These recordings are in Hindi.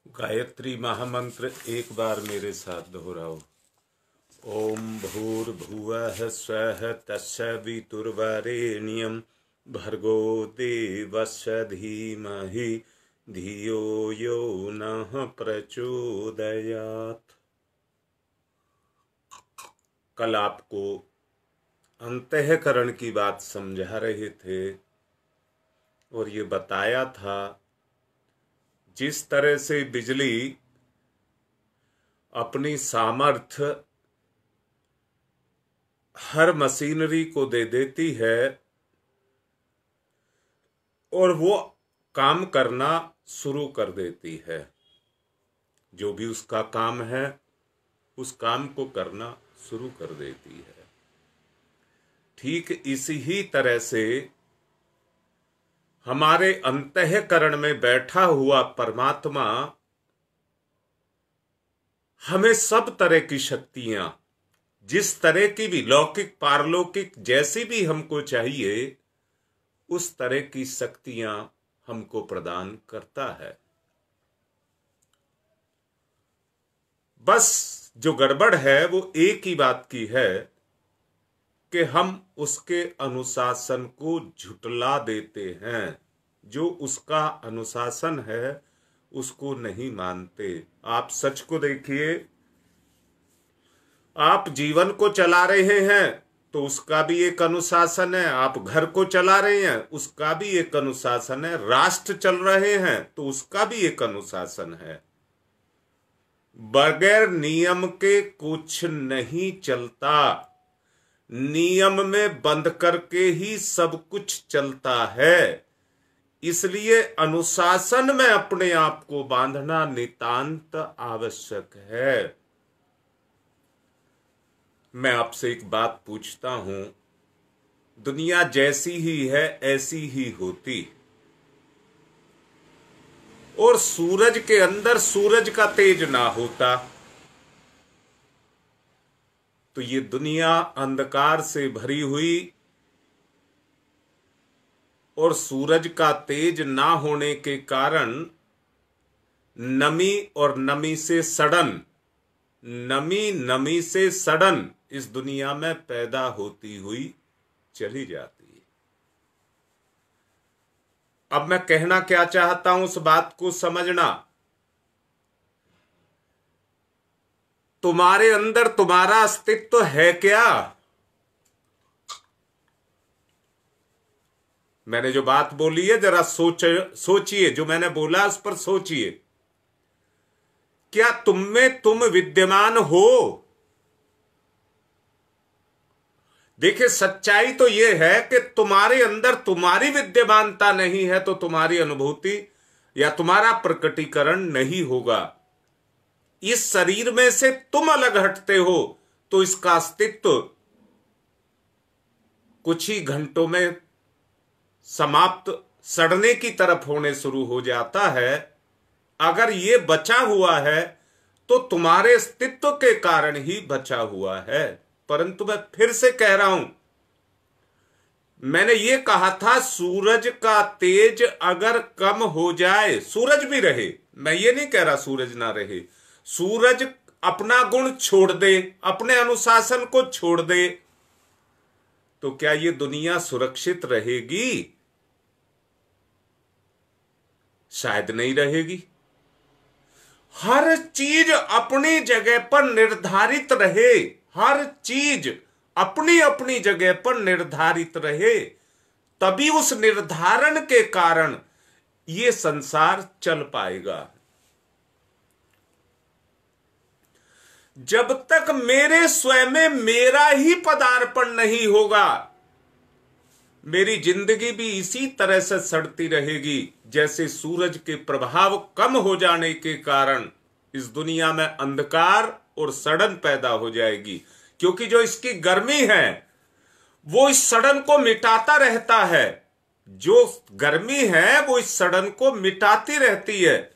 गायत्री महामंत्र एक बार मेरे साथ दोहराओ। ओम भूर्भुवः स्वः तत्सवितुर्वरेण्यं भर्गो देवस्य धीमहि धियो यो नः प्रचोदयात्। कल आपको अंतःकरण की बात समझा रहे थे और ये बताया था जिस तरह से बिजली अपनी सामर्थ्य हर मशीनरी को दे देती है और वो काम करना शुरू कर देती है, जो भी उसका काम है उस काम को करना शुरू कर देती है। ठीक इसी ही तरह से हमारे अंतःकरण में बैठा हुआ परमात्मा हमें सब तरह की शक्तियां, जिस तरह की भी लौकिक पारलौकिक जैसी भी हमको चाहिए उस तरह की शक्तियां हमको प्रदान करता है। बस जो गड़बड़ है वो एक ही बात की है कि हम उसके अनुशासन को झुटला देते हैं। जो उसका अनुशासन है उसको नहीं मानते। आप सच को देखिए, आप जीवन को चला रहे हैं तो उसका भी एक अनुशासन है, आप घर को चला रहे हैं उसका भी एक अनुशासन है, राष्ट्र चल रहे हैं तो उसका भी एक अनुशासन है। बगैर नियम के कुछ नहीं चलता, नियम में बंद करके ही सब कुछ चलता है। इसलिए अनुशासन में अपने आप को बांधना नितांत आवश्यक है। मैं आपसे एक बात पूछता हूं, दुनिया जैसी ही है ऐसी ही होती और सूरज के अंदर सूरज का तेज ना होता तो ये दुनिया अंधकार से भरी हुई और सूरज का तेज ना होने के कारण नमी और नमी से सड़न, नमी से सड़न इस दुनिया में पैदा होती हुई चली जाती है। अब मैं कहना क्या चाहता हूं उस बात को समझना। तुम्हारे अंदर तुम्हारा अस्तित्व है क्या? मैंने जो बात बोली है जरा सोचिए, जो मैंने बोला उस पर सोचिए। क्या तुम में तुम विद्यमान हो? देखिए, सच्चाई तो यह है कि तुम्हारे अंदर तुम्हारी विद्यमानता नहीं है तो तुम्हारी अनुभूति या तुम्हारा प्रकटीकरण नहीं होगा। इस शरीर में से तुम अलग हटते हो तो इसका अस्तित्व कुछ ही घंटों में समाप्त, सड़ने की तरफ होने शुरू हो जाता है। अगर ये बचा हुआ है तो तुम्हारे अस्तित्व के कारण ही बचा हुआ है। परंतु मैं फिर से कह रहा हूं, मैंने ये कहा था सूरज का तेज अगर कम हो जाए, सूरज भी रहे, मैं ये नहीं कह रहा सूरज ना रहे, सूरज अपना गुण छोड़ दे, अपने अनुशासन को छोड़ दे, तो क्या ये दुनिया सुरक्षित रहेगी? शायद नहीं रहेगी। हर चीज अपनी जगह पर निर्धारित रहे, हर चीज अपनी अपनी जगह पर निर्धारित रहे, तभी उस निर्धारण के कारण ये संसार चल पाएगा। जब तक मेरे स्वयं में मेरा ही पदार्पण नहीं होगा, मेरी जिंदगी भी इसी तरह से सड़ती रहेगी जैसे सूरज के प्रभाव कम हो जाने के कारण इस दुनिया में अंधकार और सड़न पैदा हो जाएगी। क्योंकि जो इसकी गर्मी है वो इस सड़न को मिटाता रहता है, जो गर्मी है वो इस सड़न को मिटाती रहती है।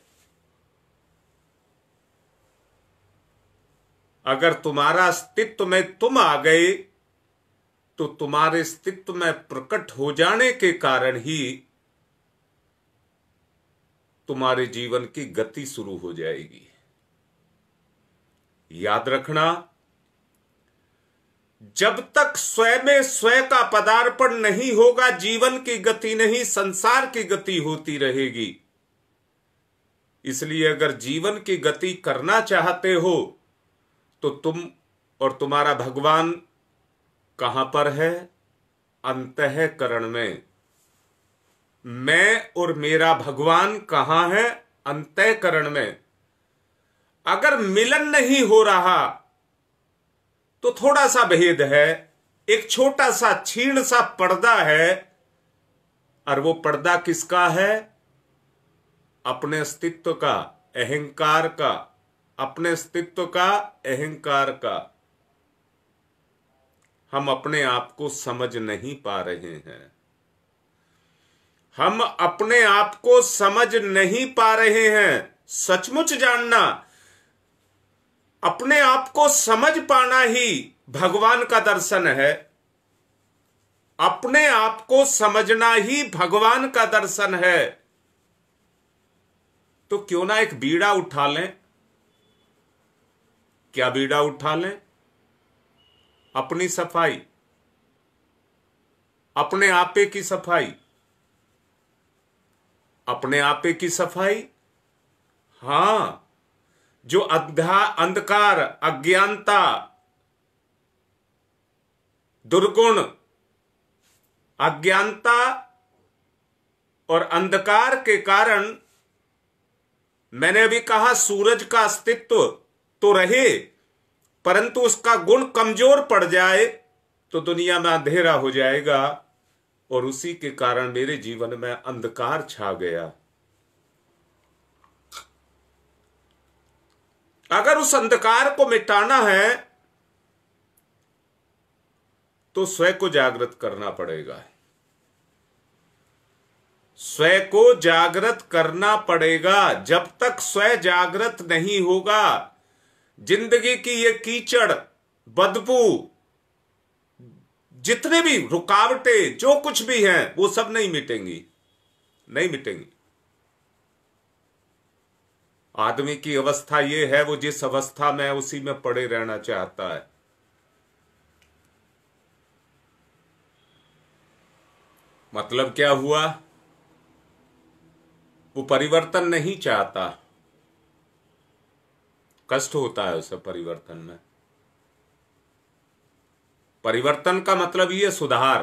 अगर तुम्हारा अस्तित्व में तुम आ गए तो तुम्हारे अस्तित्व में प्रकट हो जाने के कारण ही तुम्हारे जीवन की गति शुरू हो जाएगी। याद रखना, जब तक स्वयं में स्वयं का पदार्पण नहीं होगा, जीवन की गति नहीं, संसार की गति होती रहेगी। इसलिए अगर जीवन की गति करना चाहते हो तो तुम और तुम्हारा भगवान कहां पर है? अंतःकरण में। मैं और मेरा भगवान कहां है? अंतःकरण में। अगर मिलन नहीं हो रहा तो थोड़ा सा भेद है, एक छोटा सा क्षीण सा पर्दा है, और वो पर्दा किसका है? अपने अस्तित्व का, अहंकार का, अपने अस्तित्व का, अहंकार का। हम अपने आप को समझ नहीं पा रहे हैं, हम अपने आप को समझ नहीं पा रहे हैं। सचमुच जानना, अपने आप को समझ पाना ही भगवान का दर्शन है। अपने आप को समझना ही भगवान का दर्शन है। तो क्यों ना एक बीड़ा उठा लें? क्या बीड़ा उठा लें? अपनी सफाई, अपने आपे की सफाई। अपने आपे की सफाई, हां, जो अंधकार, अज्ञानता, दुर्गुण, अज्ञानता और अंधकार के कारण, मैंने अभी कहा सूरज का अस्तित्व तो रहे, परंतु उसका गुण कमजोर पड़ जाए तो दुनिया में अंधेरा हो जाएगा, और उसी के कारण मेरे जीवन में अंधकार छा गया। अगर उस अंधकार को मिटाना है तो स्वयं को जागृत करना पड़ेगा। स्वयं को जागृत करना पड़ेगा। जब तक स्वयं जागृत नहीं होगा, जिंदगी की ये कीचड़, बदबू, जितने भी रुकावटें, जो कुछ भी हैं, वो सब नहीं मिटेंगी, नहीं मिटेंगी। आदमी की अवस्था ये है, वो जिस अवस्था में है उसी में पड़े रहना चाहता है। मतलब क्या हुआ? वो परिवर्तन नहीं चाहता, कष्ट होता है उसे परिवर्तन में। परिवर्तन का मतलब ये सुधार,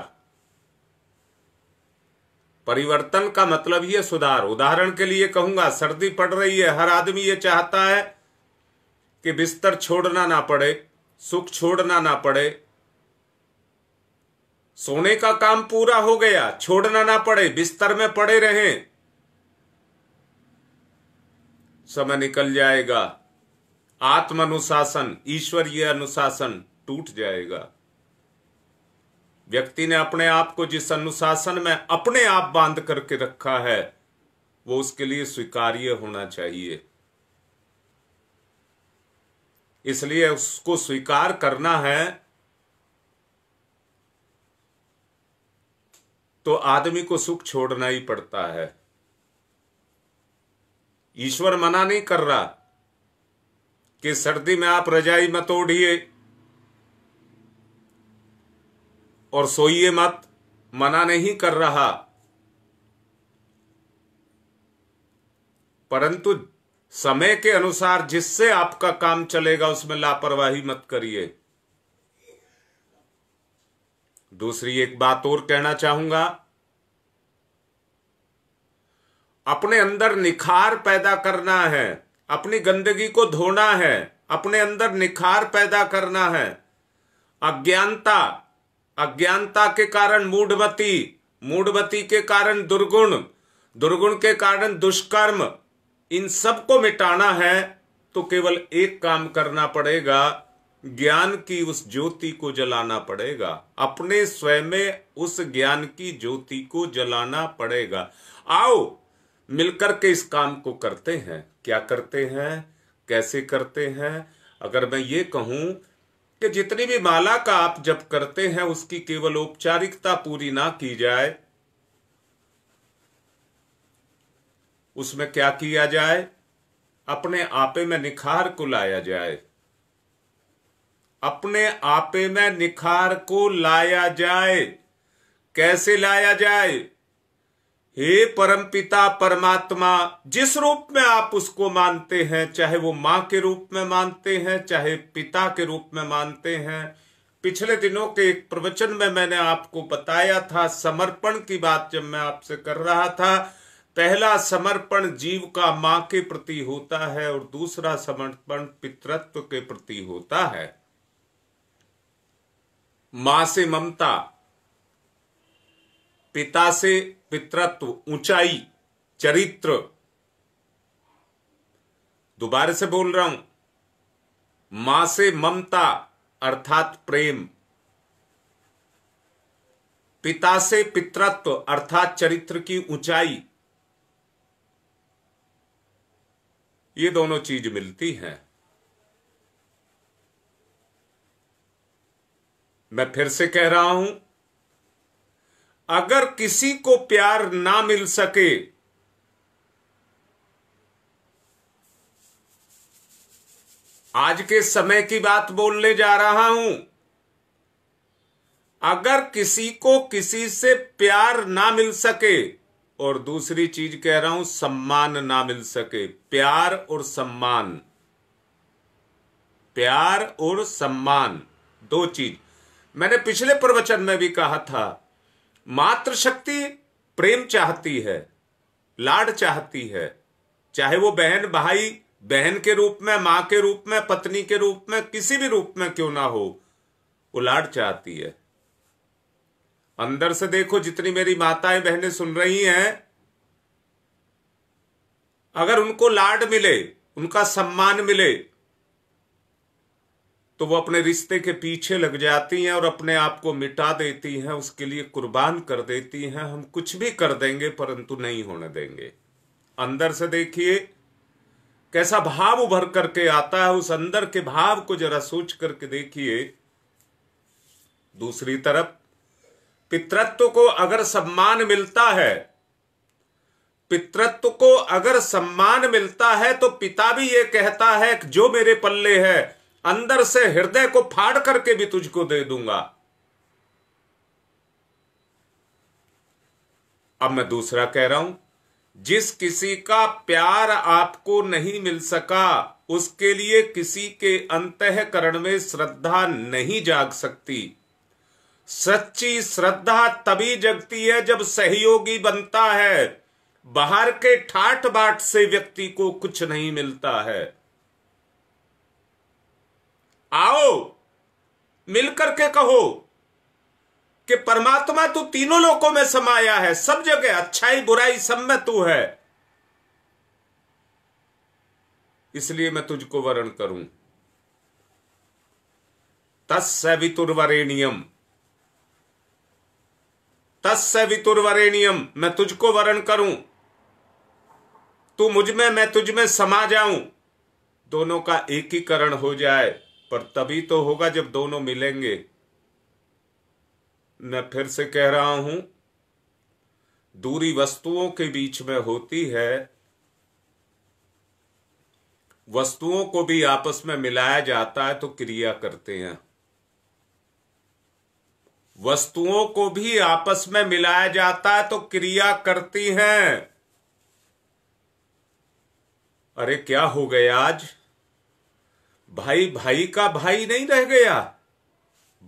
परिवर्तन का मतलब ये सुधार। उदाहरण के लिए कहूंगा, सर्दी पड़ रही है, हर आदमी ये चाहता है कि बिस्तर छोड़ना ना पड़े, सुख छोड़ना ना पड़े। सोने का काम पूरा हो गया, छोड़ना ना पड़े, बिस्तर में पड़े रहें, समय निकल जाएगा। आत्म अनुशासन, ईश्वरीय अनुशासन टूट जाएगा। व्यक्ति ने अपने आप को जिस अनुशासन में अपने आप बांध करके रखा है, वो उसके लिए स्वीकार्य होना चाहिए। इसलिए उसको स्वीकार करना है तो आदमी को सुख छोड़ना ही पड़ता है। ईश्वर मना नहीं कर रहा कि सर्दी में आप रजाई मत ओढ़िए और सोइए मत, मना नहीं कर रहा, परंतु समय के अनुसार जिससे आपका काम चलेगा उसमें लापरवाही मत करिए। दूसरी एक बात और कहना चाहूंगा, अपने अंदर निखार पैदा करना है, अपनी गंदगी को धोना है, अपने अंदर निखार पैदा करना है। अज्ञानता, अज्ञानता के कारण मूढ़मति, मूढ़मति के कारण दुर्गुण, दुर्गुण के कारण दुष्कर्म, इन सब को मिटाना है तो केवल एक काम करना पड़ेगा, ज्ञान की उस ज्योति को जलाना पड़ेगा। अपने स्वयं में उस ज्ञान की ज्योति को जलाना पड़ेगा। आओ मिलकर के इस काम को करते हैं। क्या करते हैं, कैसे करते हैं? अगर मैं ये कहूं कि जितनी भी माला का आप जप करते हैं उसकी केवल औपचारिकता पूरी ना की जाए, उसमें क्या किया जाए? अपने आपे में निखार को लाया जाए, अपने आपे में निखार को लाया जाए। कैसे लाया जाए? हे परमपिता परमात्मा, जिस रूप में आप उसको मानते हैं, चाहे वो मां के रूप में मानते हैं, चाहे पिता के रूप में मानते हैं। पिछले दिनों के एक प्रवचन में मैंने आपको बताया था, समर्पण की बात जब मैं आपसे कर रहा था, पहला समर्पण जीव का मां के प्रति होता है और दूसरा समर्पण पितृत्व के प्रति होता है। मां से ममता, पिता से पितृत्व, ऊंचाई, चरित्र। दोबारा से बोल रहा हूं, मां से ममता अर्थात प्रेम, पिता से पितृत्व अर्थात चरित्र की ऊंचाई, ये दोनों चीज मिलती हैं। मैं फिर से कह रहा हूं, अगर किसी को प्यार ना मिल सके, आज के समय की बात बोलने जा रहा हूं, अगर किसी को किसी से प्यार ना मिल सके, और दूसरी चीज कह रहा हूं, सम्मान ना मिल सके, प्यार और सम्मान, प्यार और सम्मान दो चीज। मैंने पिछले प्रवचन में भी कहा था, मातृशक्ति प्रेम चाहती है, लाड चाहती है, चाहे वो बहन भाई, बहन के रूप में, मां के रूप में, पत्नी के रूप में, किसी भी रूप में क्यों ना हो, वो लाड चाहती है। अंदर से देखो, जितनी मेरी माताएं बहनें सुन रही हैं, अगर उनको लाड मिले, उनका सम्मान मिले, तो वो अपने रिश्ते के पीछे लग जाती हैं और अपने आप को मिटा देती हैं, उसके लिए कुर्बान कर देती हैं। हम कुछ भी कर देंगे परंतु नहीं होने देंगे। अंदर से देखिए कैसा भाव उभर करके आता है, उस अंदर के भाव को जरा सोच करके देखिए। दूसरी तरफ पितृत्व को अगर सम्मान मिलता है, पितृत्व को अगर सम्मान मिलता है, तो पिता भी ये कहता है कि जो मेरे पल्ले है, अंदर से हृदय को फाड़ करके भी तुझको दे दूंगा। अब मैं दूसरा कह रहा हूं, जिस किसी का प्यार आपको नहीं मिल सका, उसके लिए किसी के अंतःकरण में श्रद्धा नहीं जाग सकती। सच्ची श्रद्धा तभी जगती है जब सहयोगी बनता है। बाहर के ठाठ बाट से व्यक्ति को कुछ नहीं मिलता है। आओ मिलकर के कहो कि परमात्मा तू तीनों लोकों में समाया है, सब जगह अच्छाई बुराई सब में तू है, इसलिए मैं तुझको वरण करूं। तस्य वितुर्वरेण्यम, तस्य वितुर्वरेण्यम, मैं तुझको वरण करूं, तू मुझ में मैं तुझ में समा जाऊं, दोनों का एकीकरण हो जाए। पर तभी तो होगा जब दोनों मिलेंगे। मैं फिर से कह रहा हूं, दूरी वस्तुओं के बीच में होती है, वस्तुओं को भी आपस में मिलाया जाता है तो क्रिया करते हैं। वस्तुओं को भी आपस में मिलाया जाता है तो क्रिया करती हैं। अरे क्या हो गया आज? भाई भाई का भाई नहीं रह गया,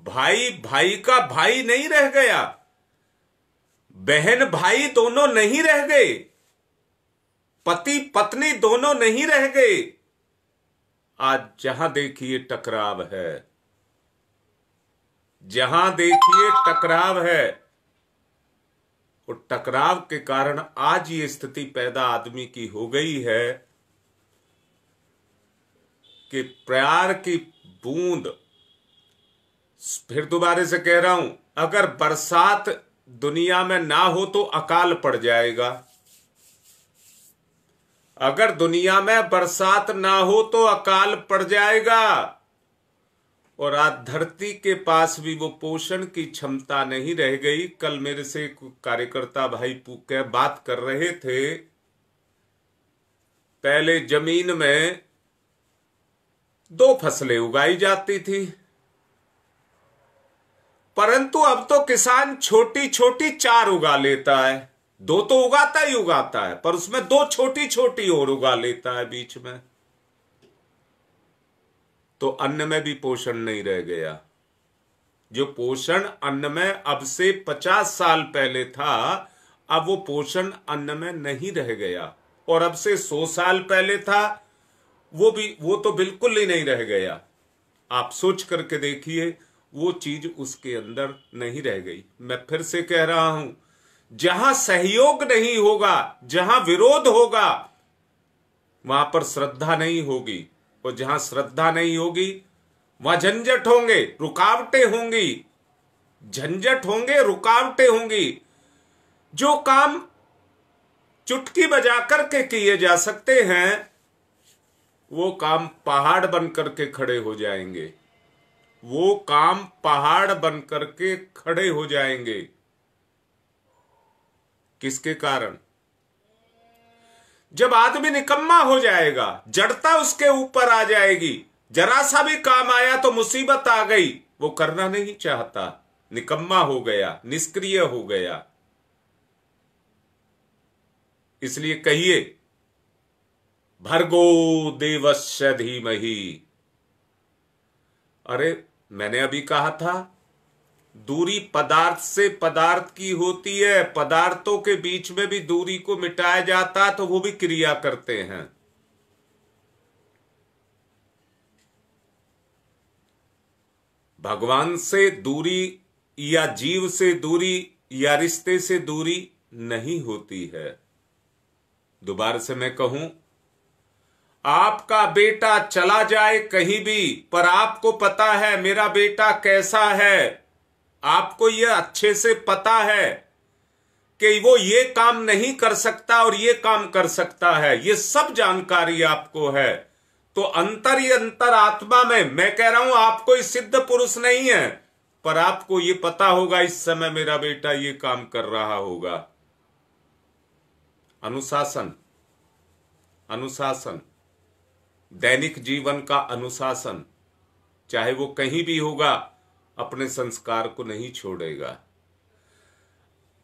भाई भाई का भाई नहीं रह गया, बहन भाई दोनों नहीं रह गए, पति पत्नी दोनों नहीं रह गए। आज जहां देखिए टकराव है, जहां देखिए टकराव है, और टकराव के कारण आज ये स्थिति पैदा आदमी की हो गई है कि प्यार की बूंद, फिर दोबारा से कह रहा हूं, अगर बरसात दुनिया में ना हो तो अकाल पड़ जाएगा। अगर दुनिया में बरसात ना हो तो अकाल पड़ जाएगा। और आज धरती के पास भी वो पोषण की क्षमता नहीं रह गई। कल मेरे से एक कार्यकर्ता भाई बात कर रहे थे पहले जमीन में 2 फसलें उगाई जाती थी, परंतु अब तो किसान छोटी छोटी 4 उगा लेता है। 2 तो उगाता ही उगाता है, पर उसमें 2 छोटी छोटी और उगा लेता है बीच में। तो अन्न में भी पोषण नहीं रह गया। जो पोषण अन्न में अब से 50 साल पहले था, अब वो पोषण अन्न में नहीं रह गया। और अब से 100 साल पहले था, वो तो बिल्कुल ही नहीं रह गया। आप सोच करके देखिए, वो चीज उसके अंदर नहीं रह गई। मैं फिर से कह रहा हूं, जहां सहयोग नहीं होगा, जहां विरोध होगा, वहां पर श्रद्धा नहीं होगी। और जहां श्रद्धा नहीं होगी, वहां झंझट होंगे, रुकावटें होंगी। झंझट होंगे, रुकावटें होंगी। जो काम चुटकी बजा करके किए जा सकते हैं, वो काम पहाड़ बन करके खड़े हो जाएंगे। वो काम पहाड़ बन करके खड़े हो जाएंगे। किसके कारण? जब आदमी निकम्मा हो जाएगा, जड़ता उसके ऊपर आ जाएगी। जरा सा भी काम आया तो मुसीबत आ गई, वो करना नहीं चाहता, निकम्मा हो गया, निष्क्रिय हो गया। इसलिए कहिए, भर्गो देवस्य धीमहि। अरे मैंने अभी कहा था, दूरी पदार्थ से पदार्थ की होती है। पदार्थों के बीच में भी दूरी को मिटाया जाता तो वो भी क्रिया करते हैं। भगवान से दूरी या जीव से दूरी या रिश्ते से दूरी नहीं होती है। दोबारा से मैं कहूं, आपका बेटा चला जाए कहीं भी, पर आपको पता है मेरा बेटा कैसा है। आपको यह अच्छे से पता है कि वो ये काम नहीं कर सकता और ये काम कर सकता है। ये सब जानकारी आपको है। तो अंतर ही अंतर आत्मा में, मैं कह रहा हूं आप कोई सिद्ध पुरुष नहीं है, पर आपको ये पता होगा इस समय मेरा बेटा ये काम कर रहा होगा। अनुशासन, अनुशासन, दैनिक जीवन का अनुशासन, चाहे वो कहीं भी होगा, अपने संस्कार को नहीं छोड़ेगा।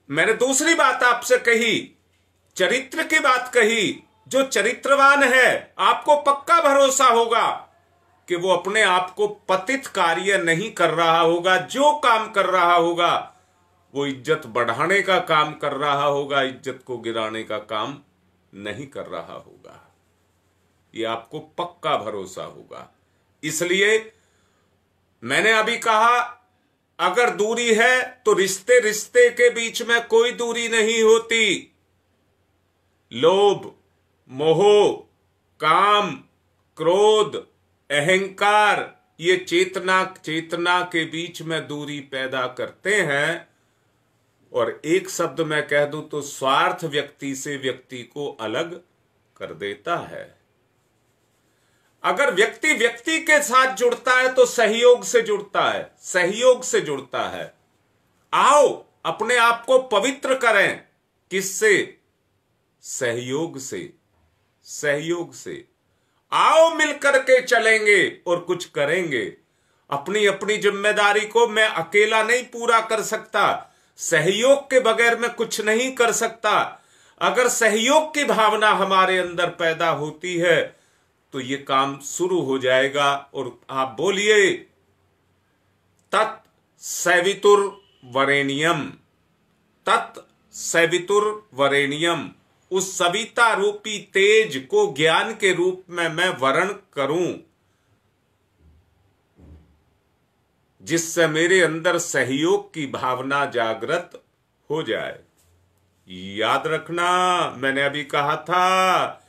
मैंने दूसरी बात आपसे कही, चरित्र की बात कही। जो चरित्रवान है, आपको पक्का भरोसा होगा कि वो अपने आप को पतित कार्य नहीं कर रहा होगा। जो काम कर रहा होगा वो इज्जत बढ़ाने का काम कर रहा होगा, इज्जत को गिराने का काम नहीं कर रहा होगा। ये आपको पक्का भरोसा होगा। इसलिए मैंने अभी कहा, अगर दूरी है तो रिश्ते रिश्ते के बीच में कोई दूरी नहीं होती। लोभ, मोह, काम, क्रोध, अहंकार, ये चेतना के बीच में दूरी पैदा करते हैं। और एक शब्द मैं कह दूं तो स्वार्थ व्यक्ति से व्यक्ति को अलग कर देता है। अगर व्यक्ति व्यक्ति के साथ जुड़ता है तो सहयोग से जुड़ता है, सहयोग से जुड़ता है। आओ अपने आप को पवित्र करें। किससे? सहयोग से, सहयोग से। आओ मिलकर के चलेंगे और कुछ करेंगे। अपनी अपनी जिम्मेदारी को मैं अकेला नहीं पूरा कर सकता, सहयोग के बगैर मैं कुछ नहीं कर सकता। अगर सहयोग की भावना हमारे अंदर पैदा होती है तो ये काम शुरू हो जाएगा। और आप बोलिए, तत् सवितुर वरेण्यम, तत् सवितुर वरेण्यम। उस सविता रूपी तेज को ज्ञान के रूप में मैं वर्ण करूं, जिससे मेरे अंदर सहयोग की भावना जागृत हो जाए। याद रखना, मैंने अभी कहा था,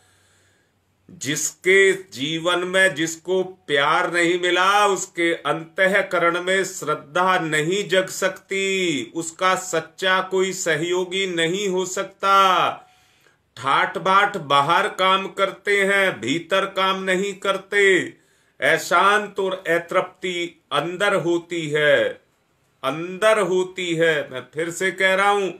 जिसके जीवन में जिसको प्यार नहीं मिला, उसके अंतःकरण में श्रद्धा नहीं जग सकती, उसका सच्चा कोई सहयोगी नहीं हो सकता। ठाठ बाट बाहर काम करते हैं, भीतर काम नहीं करते। अशांत और अतृप्ति अंदर होती है, अंदर होती है। मैं फिर से कह रहा हूं,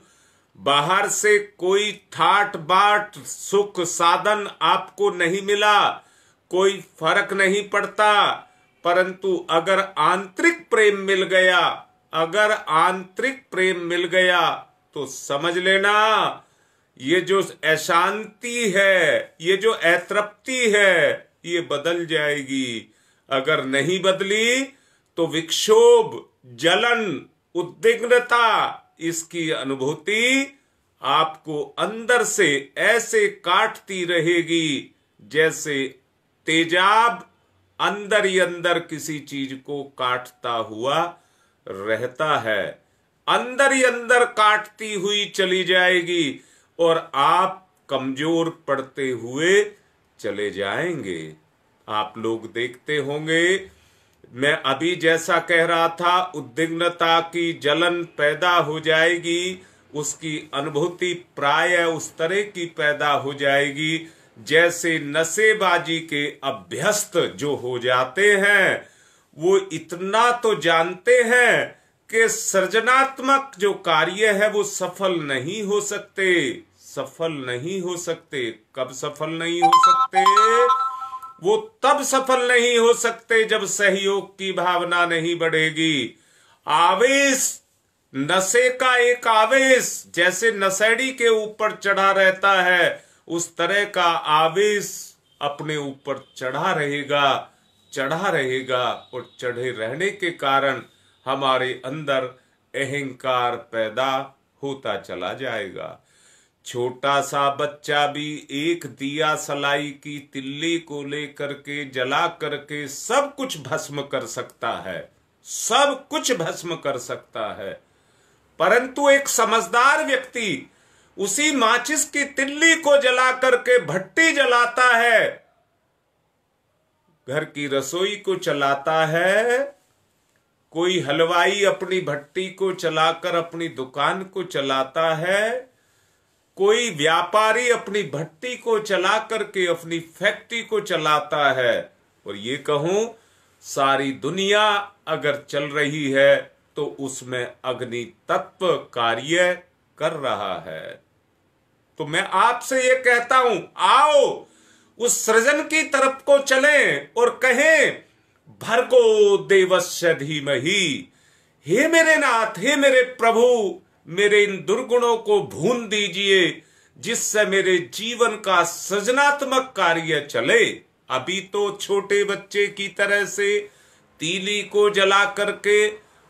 बाहर से कोई ठाट बाट सुख साधन आपको नहीं मिला, कोई फर्क नहीं पड़ता, परंतु अगर आंतरिक प्रेम मिल गया, अगर आंतरिक प्रेम मिल गया तो समझ लेना ये जो अशांति है, ये जो अतृप्ति है, ये बदल जाएगी। अगर नहीं बदली तो विक्षोभ, जलन, उद्विग्नता, इसकी अनुभूति आपको अंदर से ऐसे काटती रहेगी जैसे तेजाब अंदर ही अंदर किसी चीज को काटता हुआ रहता है। अंदर ही अंदर काटती हुई चली जाएगी और आप कमजोर पड़ते हुए चले जाएंगे। आप लोग देखते होंगे, मैं अभी जैसा कह रहा था, उद्विग्नता की जलन पैदा हो जाएगी, उसकी अनुभूति प्राय उस तरह की पैदा हो जाएगी जैसे नशेबाजी के अभ्यस्त जो हो जाते हैं, वो इतना तो जानते हैं कि सृजनात्मक जो कार्य है वो सफल नहीं हो सकते, सफल नहीं हो सकते। कब सफल नहीं हो सकते? वो तब सफल नहीं हो सकते जब सहयोग की भावना नहीं बढ़ेगी। आवेश, नशे का एक आवेश जैसे नशेड़ी के ऊपर चढ़ा रहता है, उस तरह का आवेश अपने ऊपर चढ़ा रहेगा, चढ़ा रहेगा, और चढ़े रहने के कारण हमारे अंदर अहंकार पैदा होता चला जाएगा। छोटा सा बच्चा भी एक दिया सलाई की तिल्ली को लेकर के जला करके सब कुछ भस्म कर सकता है, सब कुछ भस्म कर सकता है, परंतु एक समझदार व्यक्ति उसी माचिस की तिल्ली को जला करके भट्टी जलाता है, घर की रसोई को चलाता है। कोई हलवाई अपनी भट्टी को चलाकर अपनी दुकान को चलाता है, कोई व्यापारी अपनी भट्टी को चला करके अपनी फैक्ट्री को चलाता है। और ये कहूं, सारी दुनिया अगर चल रही है तो उसमें अग्नि तत्व कार्य कर रहा है। तो मैं आपसे ये कहता हूं, आओ उस सृजन की तरफ को चलें और कहें, भर्गो देवस्य धीमहि। हे मेरे नाथ, हे मेरे प्रभु, मेरे इन दुर्गुणों को भून दीजिए जिससे मेरे जीवन का सृजनात्मक कार्य चले। अभी तो छोटे बच्चे की तरह से तीली को जला करके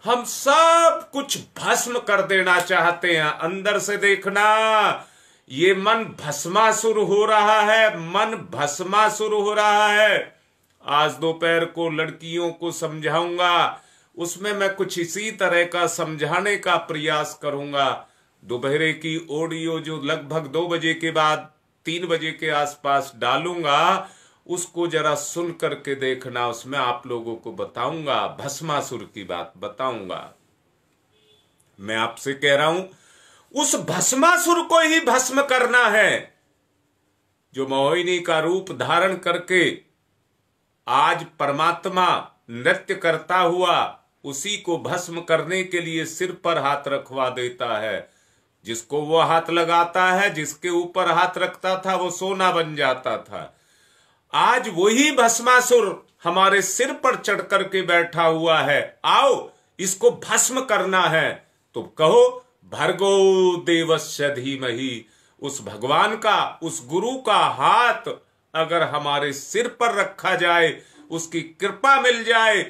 हम सब कुछ भस्म कर देना चाहते हैं। अंदर से देखना, ये मन भस्मासुर हो रहा है, मन भस्मासुर हो रहा है। आज दोपहर को लड़कियों को समझाऊंगा, उसमें मैं कुछ इसी तरह का समझाने का प्रयास करूंगा। दोपहर की ऑडियो जो लगभग 2 बजे के बाद 3 बजे के आसपास डालूंगा, उसको जरा सुन करके देखना। उसमें आप लोगों को बताऊंगा, भस्मासुर की बात बताऊंगा। मैं आपसे कह रहा हूं, उस भस्मासुर को ही भस्म करना है जो मोहिनी का रूप धारण करके आज परमात्मा नृत्य करता हुआ उसी को भस्म करने के लिए सिर पर हाथ रखवा देता है। जिसको वो हाथ लगाता है, जिसके ऊपर हाथ रखता था, वो सोना बन जाता था। आज वही भस्मासुर हमारे सिर पर चढ़ करके बैठा हुआ है। आओ इसको भस्म करना है। तो कहो, भर्गो देवस्य धीमहि। उस भगवान का, उस गुरु का हाथ अगर हमारे सिर पर रखा जाए, उसकी कृपा मिल जाए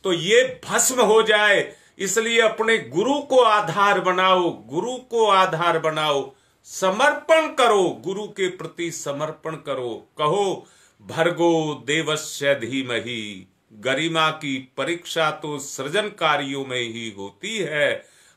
तो ये भस्म हो जाए। इसलिए अपने गुरु को आधार बनाओ, गुरु को आधार बनाओ, समर्पण करो, गुरु के प्रति समर्पण करो। कहो, भर्गो देवस्य धीमहि। गरिमा की परीक्षा तो सृजन कार्यों में ही होती है।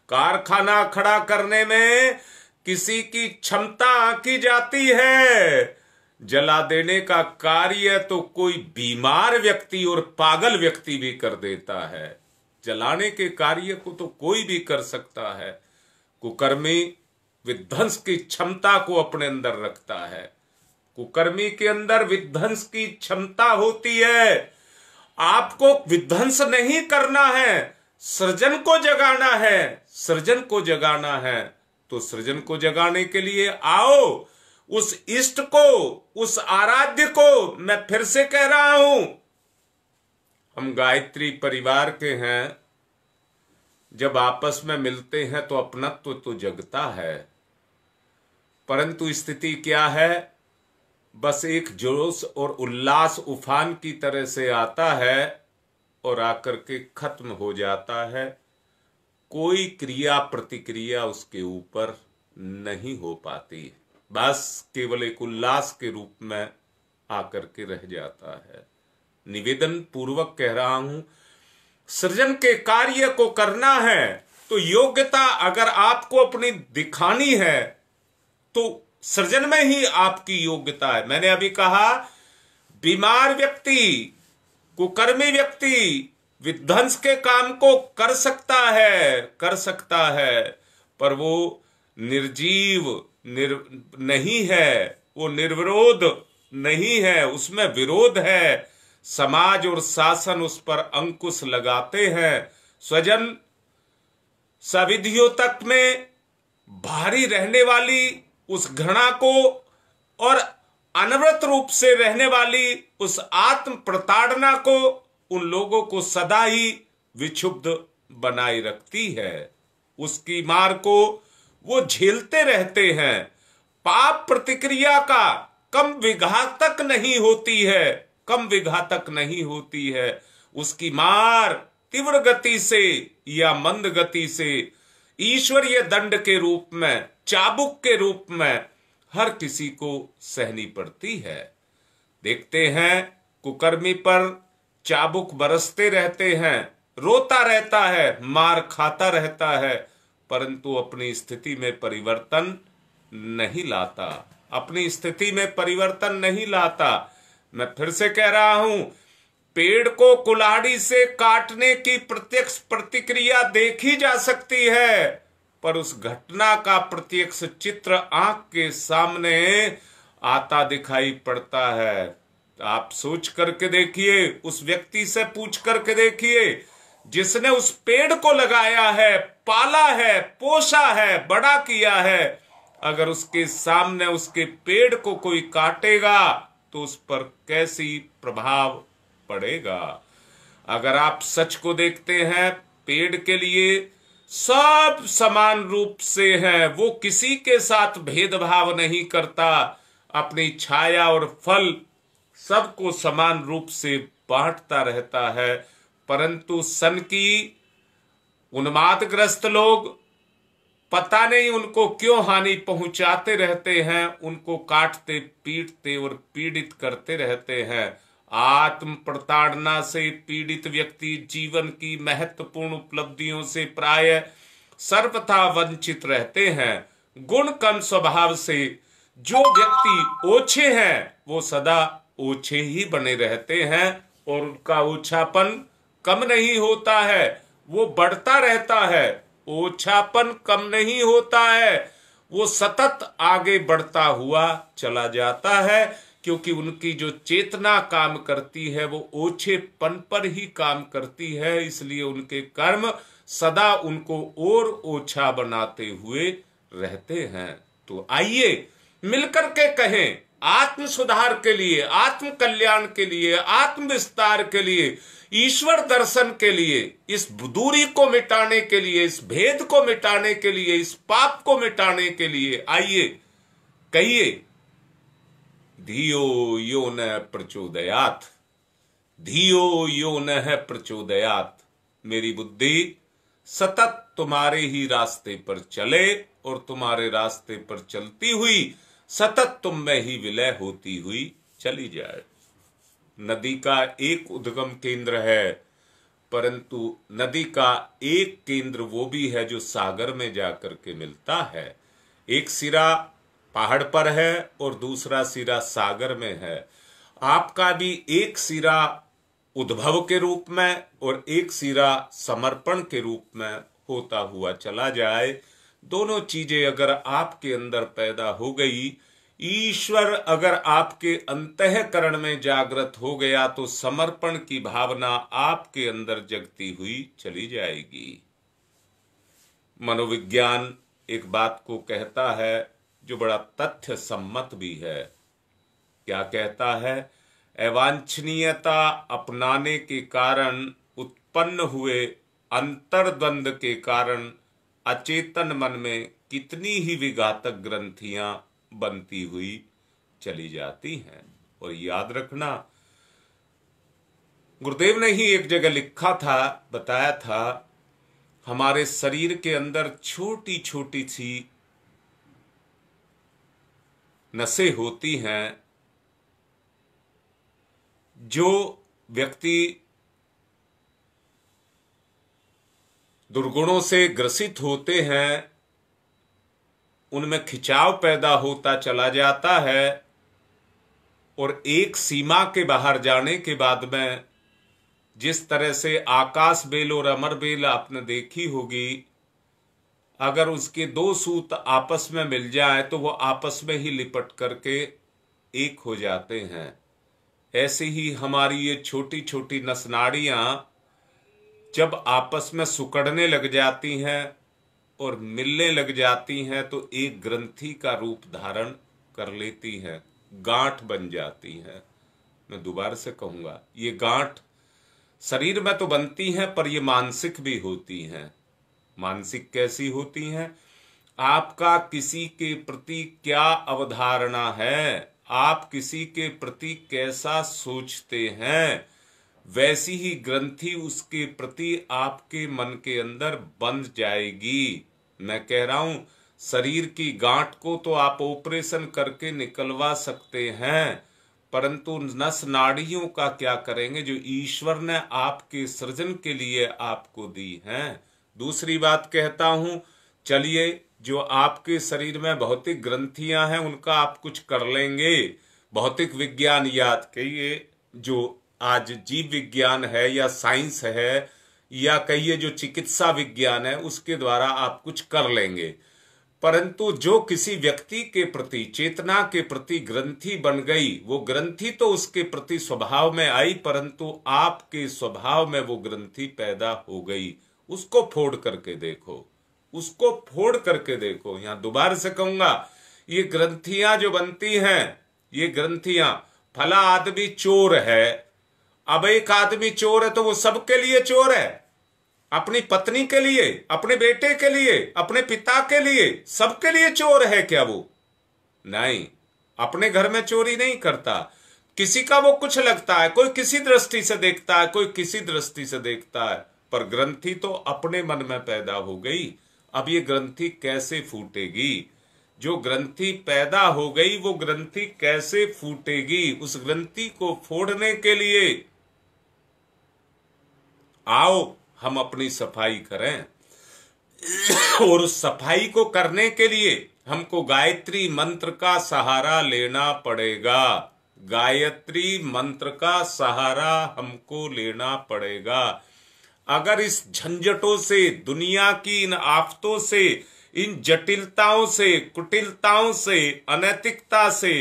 कारखाना खड़ा करने में किसी की क्षमता आंकी जाती है, जला देने का कार्य तो कोई बीमार व्यक्ति और पागल व्यक्ति भी कर देता है। जलाने के कार्य को तो कोई भी कर सकता है। कुकर्मी विध्वंस की क्षमता को अपने अंदर रखता है। कुकर्मी के अंदर विध्वंस की क्षमता होती है। आपको विध्वंस नहीं करना है, सृजन को जगाना है, सृजन को जगाना है। तो सृजन को जगाने के लिए आओ, उस इष्ट को, उस आराध्य को मैं फिर से कह रहा हूं, हम गायत्री परिवार के हैं। जब आपस में मिलते हैं तो अपनत्व तो जगता है, परंतु स्थिति क्या है, बस एक जोश और उल्लास उफान की तरह से आता है और आकर के खत्म हो जाता है। कोई क्रिया प्रतिक्रिया उसके ऊपर नहीं हो पाती, बस केवल एक उल्लास के रूप में आकर के रह जाता है। निवेदन पूर्वक कह रहा हूं, सृजन के कार्य को करना है तो योग्यता अगर आपको अपनी दिखानी है तो सृजन में ही आपकी योग्यता है। मैंने अभी कहा, बीमार व्यक्ति, कुकर्मी व्यक्ति विध्वंस के काम को कर सकता है, पर वो निर्जीव नहीं है, वो निर्विरोध नहीं है, उसमें विरोध है। समाज और शासन उस पर अंकुश लगाते हैं। स्वजन सविधियों तक में भारी रहने वाली उस घृणा को और अनवरत रूप से रहने वाली उस आत्म प्रताड़ना को उन लोगों को सदा ही विक्षुब्ध बनाए रखती है। उसकी मार को वो झेलते रहते हैं। पाप प्रतिक्रिया का कम विघातक नहीं होती है, उसकी मार तीव्र गति से या मंद गति से ईश्वरीय दंड के रूप में, चाबुक के रूप में हर किसी को सहनी पड़ती है। देखते हैं कुकर्मी पर चाबुक बरसते रहते हैं, रोता रहता है, मार खाता रहता है, परंतु अपनी स्थिति में परिवर्तन नहीं लाता। मैं फिर से कह रहा हूं, पेड़ को कुल्हाड़ी से काटने की प्रत्यक्ष प्रतिक्रिया देखी जा सकती है, पर उस घटना का प्रत्यक्ष चित्र आंख के सामने आता दिखाई पड़ता है। आप सोच करके देखिए, उस व्यक्ति से पूछ करके देखिए जिसने उस पेड़ को लगाया है, पाला है, पोषा है, बड़ा किया है, अगर उसके सामने उसके पेड़ को कोई काटेगा तो उस पर कैसी प्रभाव पड़ेगा। अगर आप सच को देखते हैं, पेड़ के लिए सब समान रूप से हैं, वो किसी के साथ भेदभाव नहीं करता, अपनी छाया और फल सबको समान रूप से बांटता रहता है। परंतु सन की उन्मादग्रस्त लोग पता नहीं उनको क्यों हानि पहुंचाते रहते हैं, उनको काटते, पीटते और पीड़ित करते रहते हैं। आत्म प्रताड़ना से पीड़ित व्यक्ति जीवन की महत्वपूर्ण उपलब्धियों से प्राय सर्वथा वंचित रहते हैं। गुण कम स्वभाव से जो व्यक्ति ओछे हैं वो सदा ओछे ही बने रहते हैं और उनका ओछापन कम नहीं होता है, वो बढ़ता रहता है। ओछापन कम नहीं होता है, वो सतत आगे बढ़ता हुआ चला जाता है, क्योंकि उनकी जो चेतना काम करती है वो ओछेपन पर ही काम करती है। इसलिए उनके कर्म सदा उनको और ओछा बनाते हुए रहते हैं। तो आइए मिलकर के कहें, आत्म सुधार के लिए, आत्म कल्याण के लिए, आत्म विस्तार के लिए, ईश्वर दर्शन के लिए, इस दूरी को मिटाने के लिए, इस भेद को मिटाने के लिए, इस पाप को मिटाने के लिए आइए कहिए, धियो यो न प्रचोदयात्, धियो यो न प्रचोदयात्। मेरी बुद्धि सतत तुम्हारे ही रास्ते पर चले और तुम्हारे रास्ते पर चलती हुई सतत तुम में ही विलय होती हुई चली जाए। नदी का एक उद्गम केंद्र है, परंतु नदी का एक केंद्र वो भी है जो सागर में जाकर के मिलता है। एक सिरा पहाड़ पर है और दूसरा सिरा सागर में है। आपका भी एक सिरा उद्भव के रूप में और एक सिरा समर्पण के रूप में होता हुआ चला जाए। दोनों चीजें अगर आपके अंदर पैदा हो गई, ईश्वर अगर आपके अंतःकरण में जागृत हो गया, तो समर्पण की भावना आपके अंदर जगती हुई चली जाएगी। मनोविज्ञान एक बात को कहता है जो बड़ा तथ्य सम्मत भी है। क्या कहता है? अवांछनीयता अपनाने के कारण उत्पन्न हुए अंतर्द्वंद के कारण अचेतन मन में कितनी ही विघातक ग्रंथियां बनती हुई चली जाती हैं। और याद रखना, गुरुदेव ने ही एक जगह लिखा था, बताया था, हमारे शरीर के अंदर छोटी छोटी सी नसें होती हैं। जो व्यक्ति दुर्गुणों से ग्रसित होते हैं उनमें खिंचाव पैदा होता चला जाता है, और एक सीमा के बाहर जाने के बाद में जिस तरह से आकाश बेल और अमर बेल आपने देखी होगी, अगर उसके दो सूत आपस में मिल जाए तो वो आपस में ही लिपट करके एक हो जाते हैं। ऐसे ही हमारी ये छोटी छोटी नसनाड़ियां जब आपस में सुकड़ने लग जाती हैं और मिलने लग जाती हैं तो एक ग्रंथि का रूप धारण कर लेती हैं, गांठ बन जाती हैं। मैं दोबारा से कहूंगा, ये गांठ शरीर में तो बनती हैं पर ये मानसिक भी होती हैं। मानसिक कैसी होती हैं? आपका किसी के प्रति क्या अवधारणा है, आप किसी के प्रति कैसा सोचते हैं, वैसी ही ग्रंथि उसके प्रति आपके मन के अंदर बंध जाएगी। मैं कह रहा हूं, शरीर की गांठ को तो आप ऑपरेशन करके निकलवा सकते हैं, परंतु नस नाड़ियों का क्या करेंगे जो ईश्वर ने आपके सृजन के लिए आपको दी हैं। दूसरी बात कहता हूं, चलिए जो आपके शरीर में भौतिक ग्रंथियां हैं उनका आप कुछ कर लेंगे। भौतिक विज्ञान याद कहिए, जो आज जीव विज्ञान है या साइंस है या कहिए जो चिकित्सा विज्ञान है, उसके द्वारा आप कुछ कर लेंगे। परंतु जो किसी व्यक्ति के प्रति, चेतना के प्रति ग्रंथि बन गई, वो ग्रंथि तो उसके प्रति स्वभाव में आई, परंतु आपके स्वभाव में वो ग्रंथि पैदा हो गई। उसको फोड़ करके देखो, उसको फोड़ करके देखो। यहां दोबारा से कहूंगा, ये ग्रंथियां जो बनती हैं, ये ग्रंथियां, फला आदमी चोर है, अब एक आदमी चोर है तो वो सबके लिए चोर है, अपनी पत्नी के लिए, अपने बेटे के लिए, अपने पिता के लिए, सबके लिए चोर है क्या वो? नहीं, अपने घर में चोरी नहीं करता। किसी का वो कुछ लगता है, कोई किसी दृष्टि से देखता है, कोई किसी दृष्टि से देखता है, पर ग्रंथि तो अपने मन में पैदा हो गई। अब ये ग्रंथि कैसे फूटेगी? जो ग्रंथि पैदा हो गई वो ग्रंथि कैसे फूटेगी? उस ग्रंथि को फोड़ने के लिए आओ हम अपनी सफाई करें, और उस सफाई को करने के लिए हमको गायत्री मंत्र का सहारा लेना पड़ेगा। गायत्री मंत्र का सहारा हमको लेना पड़ेगा। अगर इस झंझटों से, दुनिया की इन आफतों से, इन जटिलताओं से, कुटिलताओं से, अनैतिकता से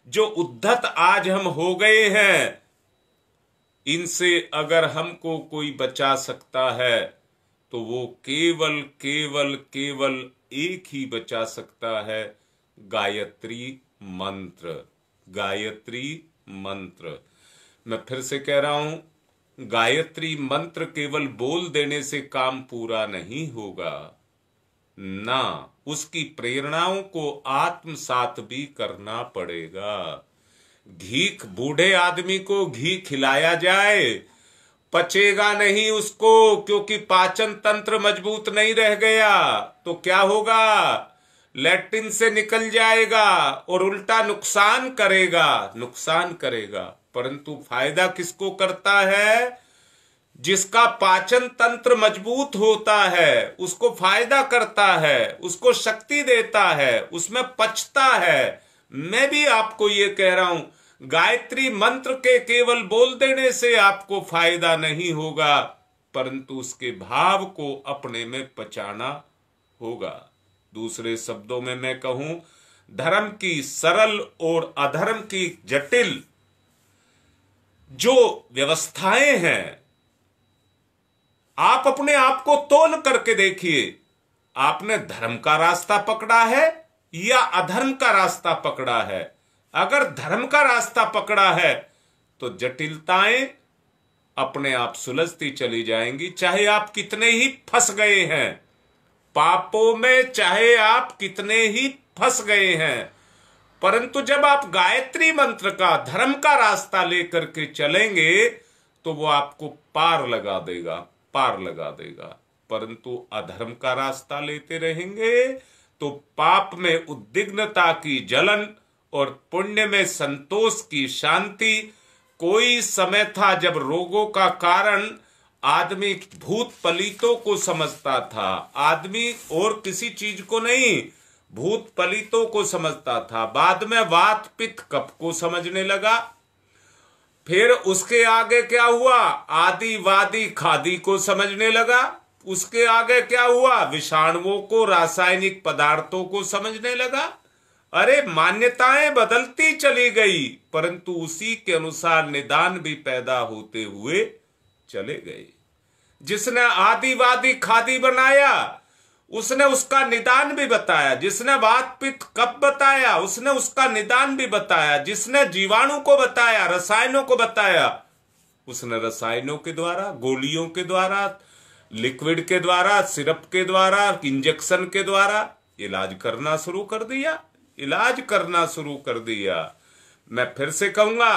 जो उद्धत आज हम हो गए हैं, इनसे अगर हमको कोई बचा सकता है तो वो केवल केवल केवल एक ही बचा सकता है, गायत्री मंत्र। गायत्री मंत्र। मैं फिर से कह रहा हूं, गायत्री मंत्र केवल बोल देने से काम पूरा नहीं होगा ना, उसकी प्रेरणाओं को आत्मसात भी करना पड़ेगा। घी, बूढ़े आदमी को घी खिलाया जाए, पचेगा नहीं उसको, क्योंकि पाचन तंत्र मजबूत नहीं रह गया, तो क्या होगा? लैट्रिन से निकल जाएगा और उल्टा नुकसान करेगा, नुकसान करेगा। परंतु फायदा किसको करता है? जिसका पाचन तंत्र मजबूत होता है उसको फायदा करता है, उसको शक्ति देता है, उसमें पचता है। मैं भी आपको ये कह रहा हूं, गायत्री मंत्र के केवल बोल देने से आपको फायदा नहीं होगा, परंतु उसके भाव को अपने में पचाना होगा। दूसरे शब्दों में मैं कहूं, धर्म की सरल और अधर्म की जटिल जो व्यवस्थाएं हैं, आप अपने आप को तोल करके देखिए। आपने धर्म का रास्ता पकड़ा है या अधर्म का रास्ता पकड़ा है। अगर धर्म का रास्ता पकड़ा है तो जटिलताएं अपने आप सुलझती चली जाएंगी, चाहे आप कितने ही फंस गए हैं पापों में, चाहे आप कितने ही फंस गए हैं, परंतु जब आप गायत्री मंत्र का, धर्म का रास्ता लेकर के चलेंगे तो वो आपको पार लगा देगा, पार लगा देगा। परंतु अधर्म का रास्ता लेते रहेंगे तो पाप में उद्विग्नता की जलन और पुण्य में संतोष की शांति। कोई समय था जब रोगों का कारण आदमी भूत पलीतों को समझता था, आदमी और किसी चीज को नहीं, भूत पलीतों को समझता था। बाद में वात पित्त कफ को समझने लगा। फिर उसके आगे क्या हुआ, आदि वादी खादी को समझने लगा। उसके आगे क्या हुआ, विषाणुओं को, रासायनिक पदार्थों को समझने लगा। अरे मान्यताएं बदलती चली गई, परंतु उसी के अनुसार निदान भी पैदा होते हुए चले गए। जिसने आदिवादी खादी बनाया उसने उसका निदान भी बताया, जिसने वात पित्त कफ बताया उसने उसका निदान भी बताया, जिसने जीवाणु को बताया, रसायनों को बताया, उसने रसायनों के द्वारा, गोलियों के द्वारा, लिक्विड के द्वारा, सिरप के द्वारा, इंजेक्शन के द्वारा इलाज करना शुरू कर दिया, इलाज करना शुरू कर दिया। मैं फिर से कहूंगा,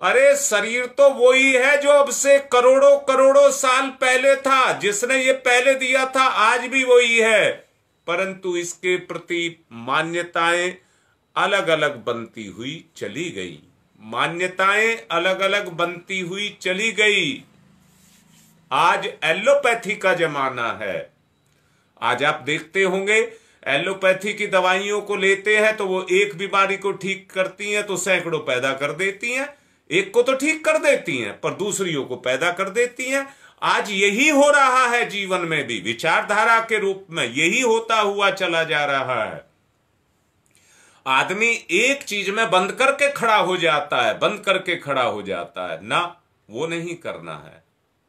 अरे शरीर तो वही है जो अब से करोड़ों करोड़ों साल पहले था। जिसने ये पहले दिया था आज भी वही है, परंतु इसके प्रति मान्यताएं अलग अलग बनती हुई चली गई, मान्यताएं अलग अलग बनती हुई चली गई। आज एलोपैथी का जमाना है। आज आप देखते होंगे एलोपैथी की दवाइयों को लेते हैं तो वो एक बीमारी को ठीक करती हैं तो सैकड़ों पैदा कर देती हैं। एक को तो ठीक कर देती हैं पर दूसरियों को पैदा कर देती हैं। आज यही हो रहा है जीवन में भी, विचारधारा के रूप में यही होता हुआ चला जा रहा है। आदमी एक चीज में बंद करके खड़ा हो जाता है, बंद करके खड़ा हो जाता है ना, वो नहीं करना है।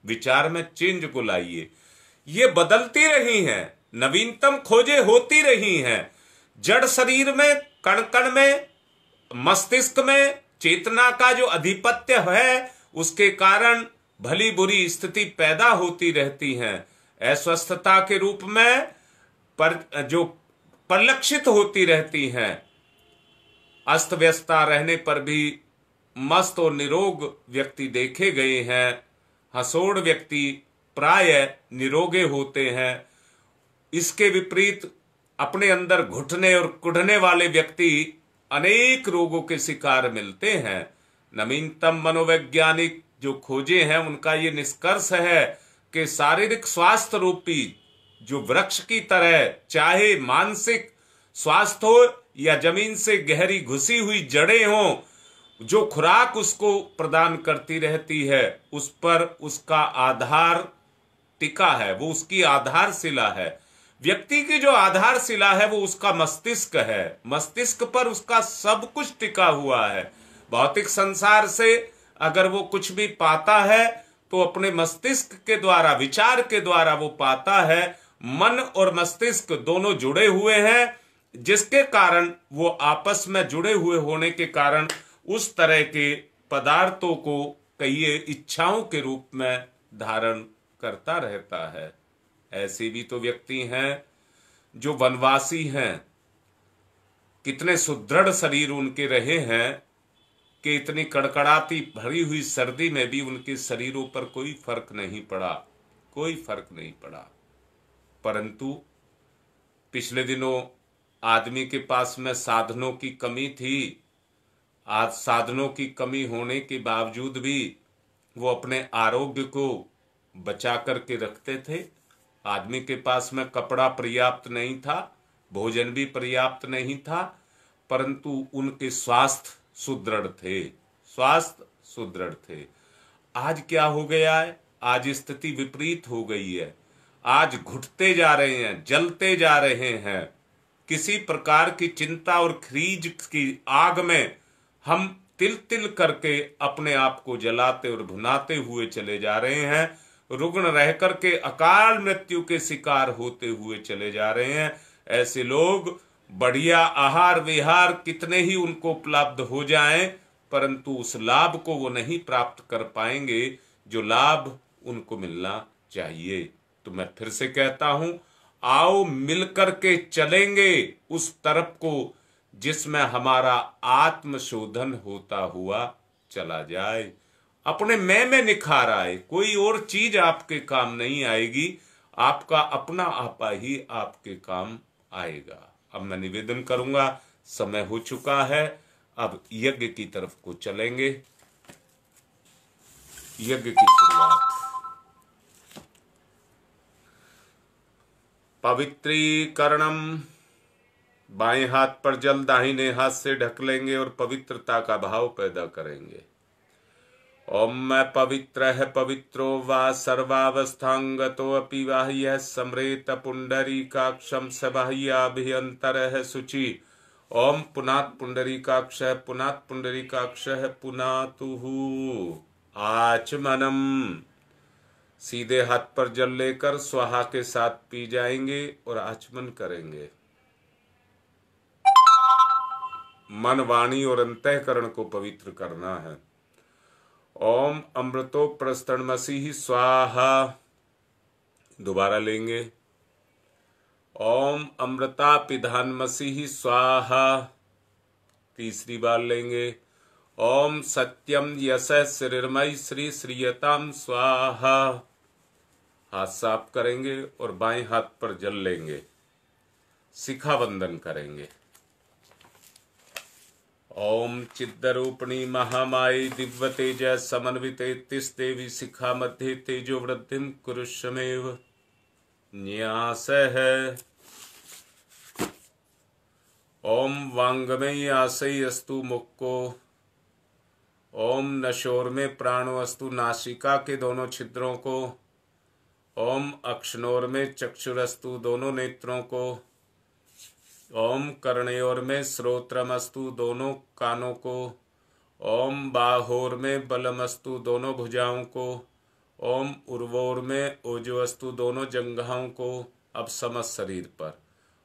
विचार में चेंज को लाइए। ये बदलती रही हैं, नवीनतम खोजें होती रही हैं। जड़ शरीर में, कण कण में, मस्तिष्क में चेतना का जो अधिपत्य है उसके कारण भली बुरी स्थिति पैदा होती रहती हैं। अस्वस्थता के रूप में जो परिलक्षित होती रहती हैं। अस्त व्यस्तता रहने पर भी मस्त और निरोग व्यक्ति देखे गए हैं। हसोड़ व्यक्ति प्राय निरोगे होते हैं। इसके विपरीत अपने अंदर घुटने और कुढ़ने वाले व्यक्ति अनेक रोगों के शिकार मिलते हैं। नवीनतम मनोवैज्ञानिक जो खोजे हैं उनका ये निष्कर्ष है कि शारीरिक स्वास्थ्य रूपी जो वृक्ष की तरह, चाहे मानसिक स्वास्थ्य हो या जमीन से गहरी घुसी हुई जड़ें हों, जो खुराक उसको प्रदान करती रहती है उस पर उसका आधार टिका है, वो उसकी आधारशिला है। व्यक्ति की जो आधारशिला है वो उसका मस्तिष्क है। मस्तिष्क पर उसका सब कुछ टिका हुआ है। भौतिक संसार से अगर वो कुछ भी पाता है तो अपने मस्तिष्क के द्वारा, विचार के द्वारा वो पाता है। मन और मस्तिष्क दोनों जुड़े हुए हैं, जिसके कारण वो आपस में जुड़े हुए होने के कारण उस तरह के पदार्थों को कई इच्छाओं के रूप में धारण करता रहता है। ऐसे भी तो व्यक्ति हैं जो वनवासी हैं, कितने सुदृढ़ शरीर उनके रहे हैं कि इतनी कड़कड़ाती भरी हुई सर्दी में भी उनके शरीरों पर कोई फर्क नहीं पड़ा, कोई फर्क नहीं पड़ा। परंतु पिछले दिनों आदमी के पास में साधनों की कमी थी। आज साधनों की कमी होने के बावजूद भी वो अपने आरोग्य को बचा करके रखते थे। आदमी के पास में कपड़ा पर्याप्त नहीं था, भोजन भी पर्याप्त नहीं था, परंतु उनके स्वास्थ्य सुदृढ़ थे, स्वास्थ्य सुदृढ़ थे। आज क्या हो गया है? आज स्थिति विपरीत हो गई है। आज घुटते जा रहे हैं, जलते जा रहे हैं। किसी प्रकार की चिंता और खरीज की आग में हम तिल तिल करके अपने आप को जलाते और भुनाते हुए चले जा रहे हैं। रुग्ण रह करके अकाल मृत्यु के शिकार होते हुए चले जा रहे हैं। ऐसे लोग बढ़िया आहार विहार कितने ही उनको उपलब्ध हो जाएं, परंतु उस लाभ को वो नहीं प्राप्त कर पाएंगे जो लाभ उनको मिलना चाहिए। तो मैं फिर से कहता हूं, आओ मिलकर के चलेंगे उस तरफ को जिसमें हमारा आत्मशोधन होता हुआ चला जाए, अपने मैं में निखार आए। कोई और चीज आपके काम नहीं आएगी, आपका अपना आपा ही आपके काम आएगा। अब मैं निवेदन करूंगा, समय हो चुका है, अब यज्ञ की तरफ को चलेंगे। यज्ञ की शुरुआत। पवित्रीकरणम, बाएं हाथ पर जल दाहिने हाथ से ढक लेंगे और पवित्रता का भाव पैदा करेंगे। ओम मैं पवित्र है पवित्रो वा सर्वावस्थांगतो अपि बाह्य समरेत पुंडरीकाक्षम स बाह्याभ्यंतर है शुचि। ओम पुनात् पुंडरीकाक्ष पुनात् पुंडरीकाक्ष पुनातुहु आचमनम। सीधे हाथ पर जल लेकर स्वाहा के साथ पी जाएंगे और आचमन करेंगे। मन, वाणी और अंतःकरण को पवित्र करना है। ओम अमृतो प्रस्तरणमसी स्वाहा। दोबारा लेंगे। ओम अमृता पिधानमसी स्वाहा। तीसरी बार लेंगे। ओम सत्यम यश श्रीर्मय श्री श्रीयताम स्वाहा। हाथ साफ करेंगे और बाएं हाथ पर जल लेंगे। शिखा वंदन करेंगे। ओम चिद्रूपिणी महामाई दिव्य तेज समन्विते तिस देवी शिखा मध्य तेजो वृद्धिम कुरुष्वमेव। न्यास है। ओम वांगमय आशय अस्तु मुक्को। ओम नशोर में प्राणो अस्तु नासिका के दोनों छिद्रों को। ओम अक्षनोर में चक्षुरस्तु दोनों नेत्रों को। ओम कर्णयोर में श्रोत्रमस्तु दोनों कानों को। ओम बाहोर में बलमस्तु दोनों भुजाओं को। ओम उर्वोर में ओजोअस्तु दोनों जंघाओं को। अब समस्त शरीर पर।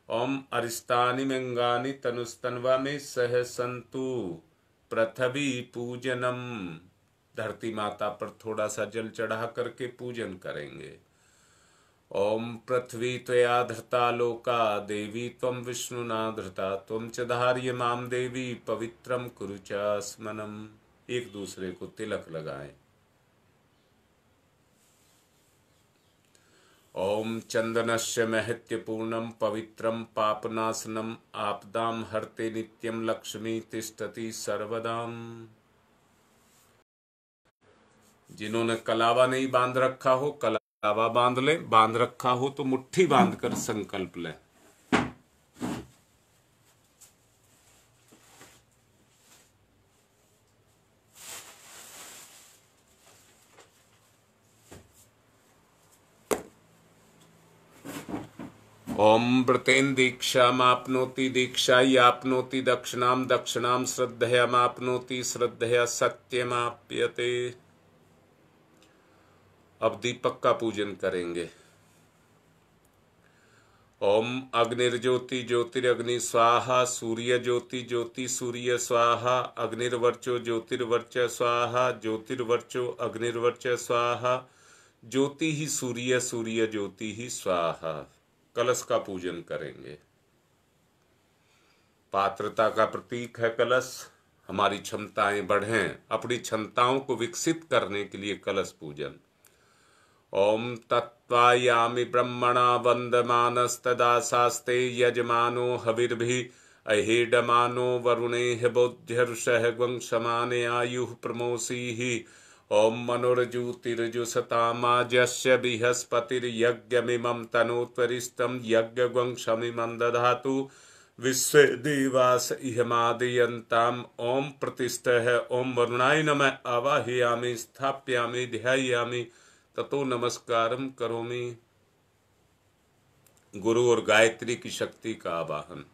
ओम अरिष्टानि मंगानि तनुस्तन्वा में सह संतु। पृथ्वी पूजनम। धरती माता पर थोड़ा सा जल चढ़ा करके पूजन करेंगे। ओम पृथ्वी त्वया धृता लोका देवी त्वं विष्णुना धृता त्वं च धार्य माम देवी पवित्रम कुरु च स्मनम। एक दूसरे को तिलक लगाएं। ओम चंदनस्य महत्य पूर्णम पवित्रम पापनाशनम आपदाम हरते नित्यम लक्ष्मी तिष्ठति सर्वदाम। जिन्होंने कलावा नहीं बांध रखा हो कलावा बांध ले, बांध रखा हो तो मुट्ठी बांधकर संकल्प ले। ओम व्रतेन दीक्षामाप्नोति दीक्षायाप्नोति दक्षिणाम दक्षिणाम श्रद्धयामाप्नोति श्रद्धया सत्यमाप्यते। अब दीपक का पूजन करेंगे। ओम अग्निर्ज्योति ज्योतिरग्नि स्वाहा सूर्य ज्योति ज्योति सूर्य स्वाहा अग्निर्वर्चो ज्योतिर्वर्च स्वाहा ज्योतिर्वर्चो अग्निर्वर्च स्वाहा ज्योति ही सूर्य सूर्य ज्योति ही स्वाहा। कलश का पूजन करेंगे। पात्रता का प्रतीक है कलश। हमारी क्षमताएं बढ़ें, अपनी क्षमताओं को विकसित करने के लिए कलश पूजन। ओम तत्वायामि ब्रह्मणा वंदमानस्तदा शास्ते यजमानो हविर्भि अहेडमानो वरुणेह बोध्यर्षः वंशमाने आयुः प्रमोषीहि। ओम मनोरजुतिरजुसतामाजस्य बृहस्पतिर्यज्ञमिमं तनोत्वरिष्ठं यज्ञवंशमिमं दधातु विश्वे देवास इहमादयन्ताम्। ओम प्रतिष्ठः। ओम वरुणाय नमः आवाहयामि स्थापयामि ध्यायामि ततो नमस्कारम करोमि। गुरु और गायत्री की शक्ति का आवाहन।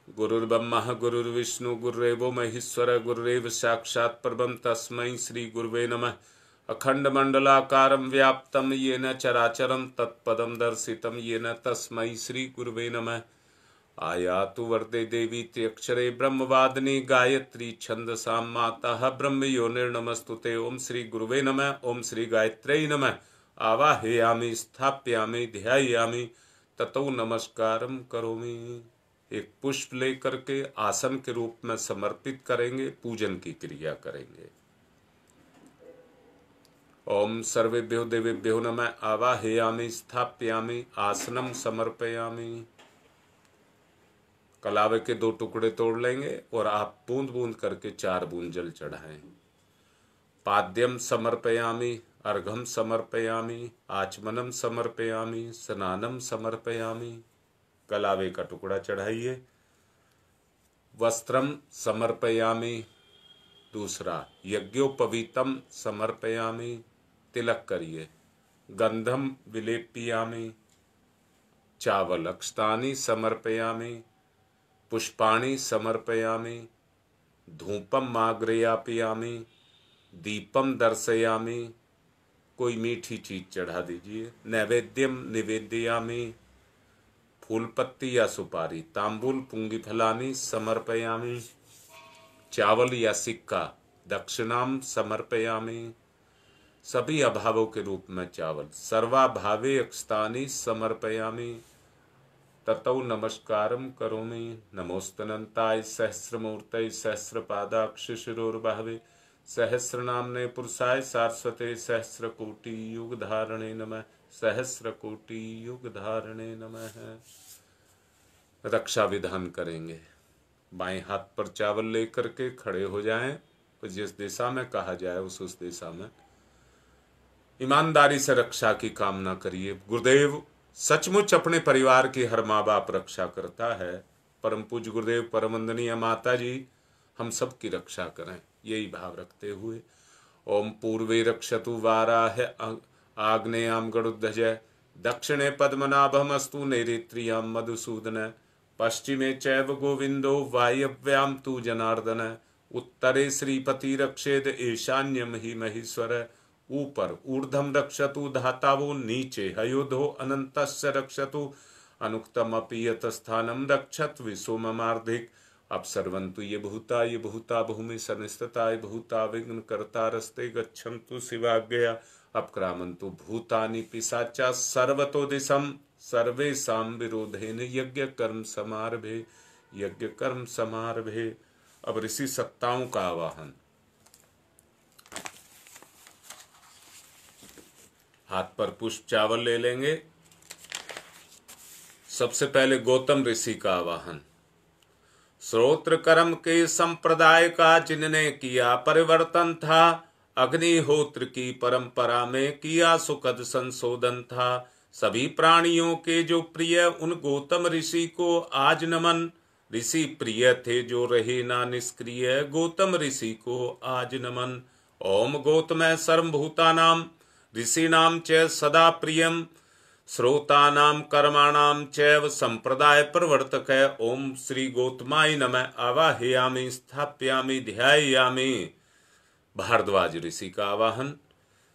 गुरुर्ब्रह्मा गुरुर्विष्णु गुरुरेवो महेश्वर गुरुरेव साक्षात् परब्रह्म तस्मै श्री गुरुवे नमः। अखंड मंडलाकारं व्याप्तं येन चराचरं तत्पदं दर्शितं येन तस्मै श्री गुरुवे नमः। आयातु वरदे देवी त्र्यक्षरे ब्रह्मवादिनी गायत्री छंदसां माता ब्रह्मयोनिर्नमस्तुते। ओम श्री गुरुवे नमः। ओम श्री गायत्र्यै नमः। आवाहयामि स्थाप्यामि ध्यायामि ततो नमस्कारं करोमि। एक पुष्प लेकर के आसन के रूप में समर्पित करेंगे, पूजन की क्रिया करेंगे। ओम सर्वेभ्यो देवेभ्यो नमः। आवाहयामि स्थाप्यामि आसनम समर्पयामि। कलावे के 2 टुकड़े तोड़ लेंगे और आप बूंद बूंद करके 4 बूंद जल चढ़ाएं। पाद्यम समर्पयामि, अर्घम समर्पयामि, आचमनम समर्पयामि, स्नानम समर्पयामि। कलावे का टुकड़ा चढ़ाइए। वस्त्रम समर्पयामि। दूसरा यज्ञोपवीतम समर्पयामि। तिलक करिए। गंधम विलेप्यामि। चावल अक्षतानि समर्पयामि। पुष्पाणि समर्पयामि। धूपम आग्रयापयामि। दीपम दर्शयामि। कोई मीठी चीज चढ़ा दीजिए। नैवेद्यम निवेदयामि। फूल पत्ती या सुपारी, तांबूल पुंगी फलानी समर्पयामि। चावल या सिक्का दक्षिणाम समर्पयामि। सभी अभावों के रूप में चावल। सर्वाभावे अक्षतानि समर्पयामि। ततो नमस्कारं करोमि। नमोस्तनंताय सहस्रमूर्तये सहस्रपादाक्ष शिरोर्बाहवे सहस्रनाम्ने पुरुषाय सारस्वते सहस्रकोटि युगधारणे नमः। सहस्रकोटि युगधारणे नमः। रक्षा विधान करेंगे। बाएं हाथ पर चावल लेकर के खड़े हो जाएं और जिस दिशा में कहा जाए उस दिशा में ईमानदारी से रक्षा की कामना करिए। गुरुदेव सचमुच अपने परिवार की हर माँ बाप रक्षा करता है। परम पूज्य गुरुदेव परम वंदनीय माता जी हम सब की रक्षा करें, यही भाव रखते हुए ओम पूर्वे रक्षतु वाराह आग्नेयाम गरुध्वज दक्षिणे पद्मनाभमस्तु नैऋत्यां मधुसूदन पश्चिमे चैव गोविंदो वायव्यां तु जनार्दन उत्तरे श्रीपति रक्षेद ईशान्यम ही महेश्वर ऊपर ऊर्ध्वम रक्षतु धातावो नीचे हयोधो अनंतस्य रक्षतु अनुक्तम अपि यतस्थानम रक्षत विसोममार्धिक अपसर्वन्तु ये भूता भूमि सनिस्थिता ये भूता विघ्न कर्ता रस्ते गच्छन्तु शिवाज्ञया अपक्रामन्तु भूतानि पिशाचा सर्वतो दिशम सर्वेषां विरोधेन यज्ञ कर्म समारभे। अब ऋषि सत्ताओं का आवाहन। हाथ पर पुष्प चावल ले लेंगे। सबसे पहले गौतम ऋषि का आवाहन। श्रोत्र कर्म के संप्रदाय का जिनने किया परिवर्तन था, अग्निहोत्र की परंपरा में किया सुखद संशोधन था। सभी प्राणियों के जो प्रिय उन गौतम ऋषि को आज नमन। ऋषि प्रिय थे जो रहे ना निष्क्रिय, गौतम ऋषि को आज नमन। ओम गौतम सर्वभूतानां ऋषीणां च सदा प्रियम श्रोतानां कर्माणां चैव संप्रदाय प्रवर्तक। ओम श्री गौतमाय नमः। आवाहयामि स्थाप्यामि ध्यायामि। भारद्वाज ऋषि का आवाहन।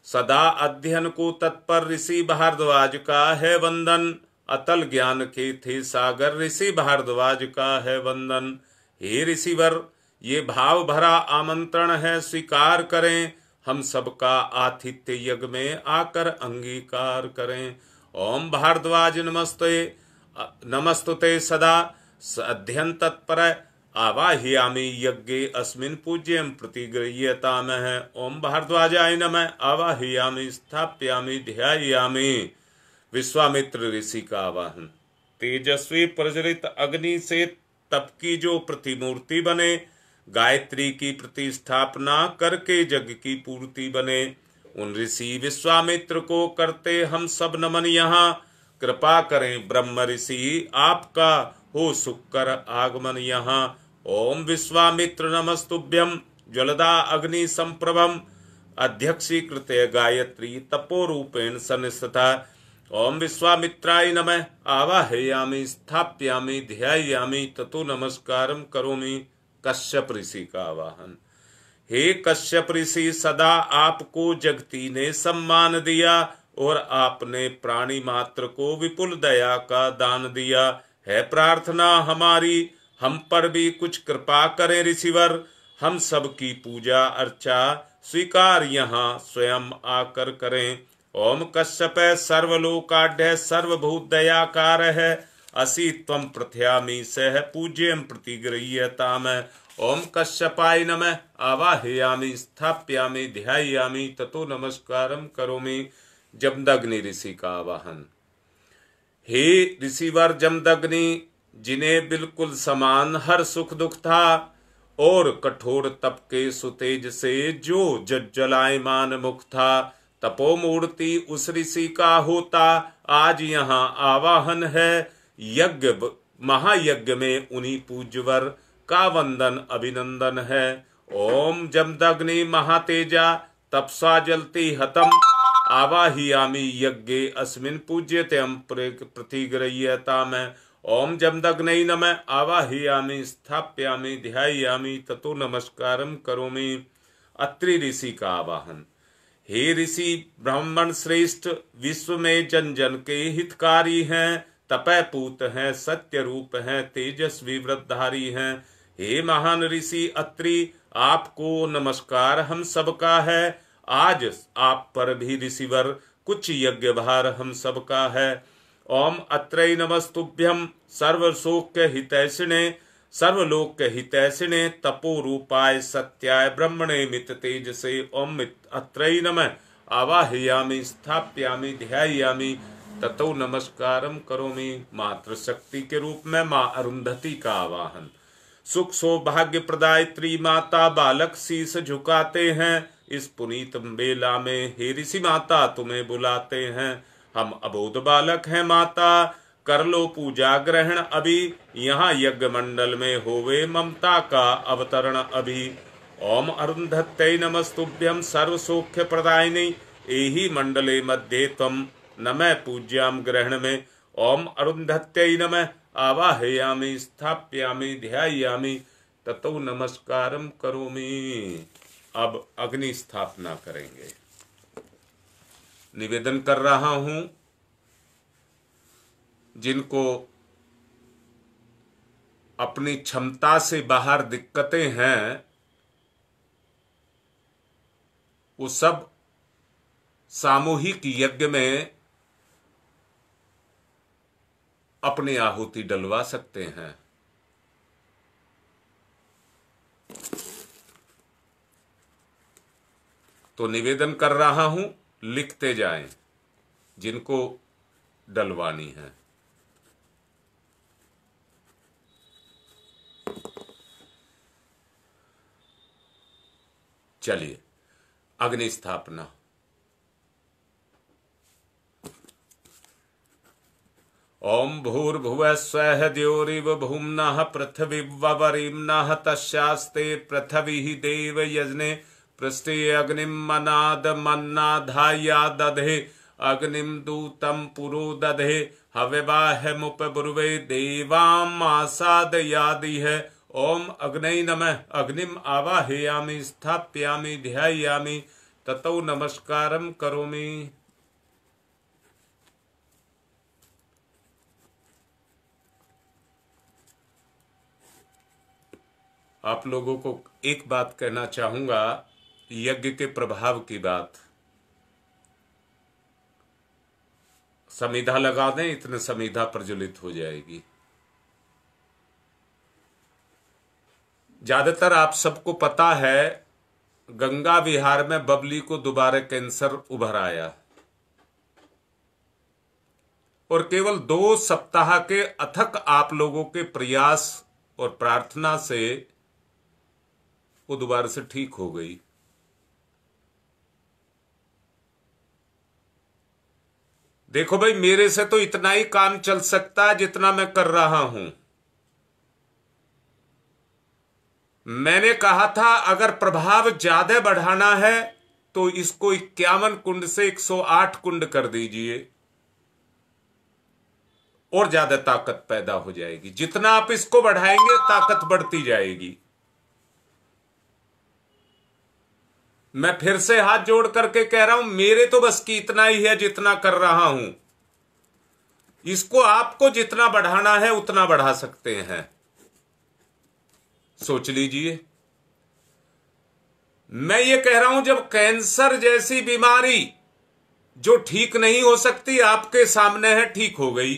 सदा अध्ययन को तत्पर ऋषि भारद्वाज का है वंदन। अतल ज्ञान के थे सागर ऋषि भारद्वाज का है वंदन। हे ऋषिवर ये भाव भरा आमंत्रण है, स्वीकार करें। हम सबका आतिथ्य यज्ञ में आकर अंगीकार करें। ओम भारद्वाज नमस्तुते सदा अध्ययन तत्पर आवाहयामि यज्ञे अस्मिन् पूज्यं प्रतिगृह्यतामः। ओम भारद्वाजाय नमः। आवाहयामि स्थाप्यामि ध्यायामि। विश्वामित्र ऋषि का आवाहन। तेजस्वी प्रज्वलित अग्नि से तप की जो प्रतिमूर्ति बने, गायत्री की प्रतिस्थापना करके जग की पूर्ति बने, उन ऋषि विश्वामित्र को करते हम सब नमन। यहाँ कृपा करें ब्रह्म ऋषि आपका हो सुकर आगमन यहाँ। ओम विश्वामित्र नमस्तुभ्यम ज्वलदा अग्नि संप्रभम अध्यक्षीकृत गायत्री तपोरूपेण सन्निस्थिता। ओम विश्वामित्राय नमः। आवाहयामि स्थाप्यामि ध्यायामि ततो नमस्कारं करोमि। कश्यप ऋषि का आवाहन। हे कश्यप ऋषि, सदा आपको जगती ने सम्मान दिया और आपने प्राणी मात्र को विपुल दया का दान दिया। है प्रार्थना हमारी, हम पर भी कुछ कृपा करें ऋषिवर। हम सबकी पूजा अर्चा स्वीकार यहाँ स्वयं आकर करें। ओम कश्यप सर्वलोकाढ्य सर्वभूत दयाकार है। असि त्वं प्रथयामि सह पूज्यं प्रतिगृह्यताम्। ओम कश्यपाय नमः आवाहयामि स्थाप्यामि ध्यायामि ततो नमस्कारं करोमि। जमदग्नि ऋषि का आवाहन। हे ऋषिवर जमदग्नि, जिन्हें बिल्कुल समान हर सुख दुख था और कठोर तप के सुतेज से जो जलायमान मुख था, तपोमूर्ति उस ऋषि का होता आज यहाँ आवाहन है। यज्ञ महायज्ञ में उन्हीं पूज्यवर का वंदन अभिनंदन है। ओम जमदग्नि महातेजा तपसा जलती हतम आवाहयामि यज्ञे अस्मिन् पूज्यतेयं प्रतिगृह्यताम्। ओम जमदग्नै नमः आवाहयामि स्थाप्यामि ध्यायामि ततो नमस्कारं करोमि। अत्रि ऋषि का आवाहन। हे ऋषि ब्राह्मण श्रेष्ठ, विश्व में जन जन के हितकारी हैं, तपय पूत हैं, सत्य रूप हैं, तेजस्वी व्रतधारी हैं। हे महान ऋषि अत्रि, आपको नमस्कार हम सबका है। आज आप पर भी ऋषिवर कुछ यज्ञ भार हम सबका है। ओम अत्रै नमस्तुभ्यं सर्वशोक्य हितैषिणे सर्वलोक हितैषिणे तपो रूपाय सत्याय ब्रह्मणे मित तेजसे। ओम अत्रै नमः आवाहयामि स्थाप्यामि ध्यायामि ततो नमस्कारं करोमि। मातृशक्ति के रूप में माँ अरुंधति का आवाहन। सुख सौभाग्य प्रदायत्री माता, बालक शीश झुकाते हैं। इस पुनीत बेला में हे ऋषि माता तुम्हें बुलाते हैं। हम अबोध बालक हैं माता, कर लो पूजा ग्रहण अभी। यहाँ यज्ञ मंडल में होवे ममता का अवतरण अभी। ओम अरुंधत्यै नमस्तुभ्यं सर्वसौख्य प्रदायिनी एहि मंडले मध्ये त्वं नमः पूज्याम ग्रहण में। ओम अरुंधत्यै नमः आवाहयामि स्थाप्यामि ध्यायामि ततो नमस्कारं करोमि। अब अग्नि स्थापना करेंगे। निवेदन कर रहा हूं, जिनको अपनी क्षमता से बाहर दिक्कतें हैं, वो सब सामूहिक यज्ञ में अपनी आहुति डलवा सकते हैं। तो निवेदन कर रहा हूं, लिखते जाएं जिनको डलवानी है। चलिए अग्नि स्थापना। ओम भूर्भुवः स्वः द्यौरिव भूम्नः पृथिवीवरीम्नः तस्यास्ते पृथिवी देव यजने पृष्ठे अग्निम मनाद मन्नाधाया दधे अग्निम दूतम पुरो दधे हव्यवाहमुपब्रुवे देवामासादयादि है। ओम अग्नये नमः अग्निम आवाहयामि स्थाप्यामि ध्यायामि ततो नमस्कारं करोमि। आप लोगों को एक बात कहना चाहूंगा, यज्ञ के प्रभाव की बात। समिधा लगा दें, इतने समिधा प्रज्वलित हो जाएगी। ज्यादातर आप सबको पता है, गंगा विहार में बबली को दोबारा कैंसर उभर आया और केवल 2 सप्ताह के अथक आप लोगों के प्रयास और प्रार्थना से वो दोबारा से ठीक हो गई। देखो भाई, मेरे से तो इतना ही काम चल सकता है जितना मैं कर रहा हूं। मैंने कहा था अगर प्रभाव ज्यादा बढ़ाना है तो इसको 51 कुंड से 108 कुंड कर दीजिए और ज्यादा ताकत पैदा हो जाएगी। जितना आप इसको बढ़ाएंगे ताकत बढ़ती जाएगी। मैं फिर से हाथ जोड़ करके कह रहा हूं, मेरे तो बस की इतना ही है जितना कर रहा हूं। इसको आपको जितना बढ़ाना है उतना बढ़ा सकते हैं। सोच लीजिए। मैं ये कह रहा हूं, जब कैंसर जैसी बीमारी जो ठीक नहीं हो सकती आपके सामने है, ठीक हो गई,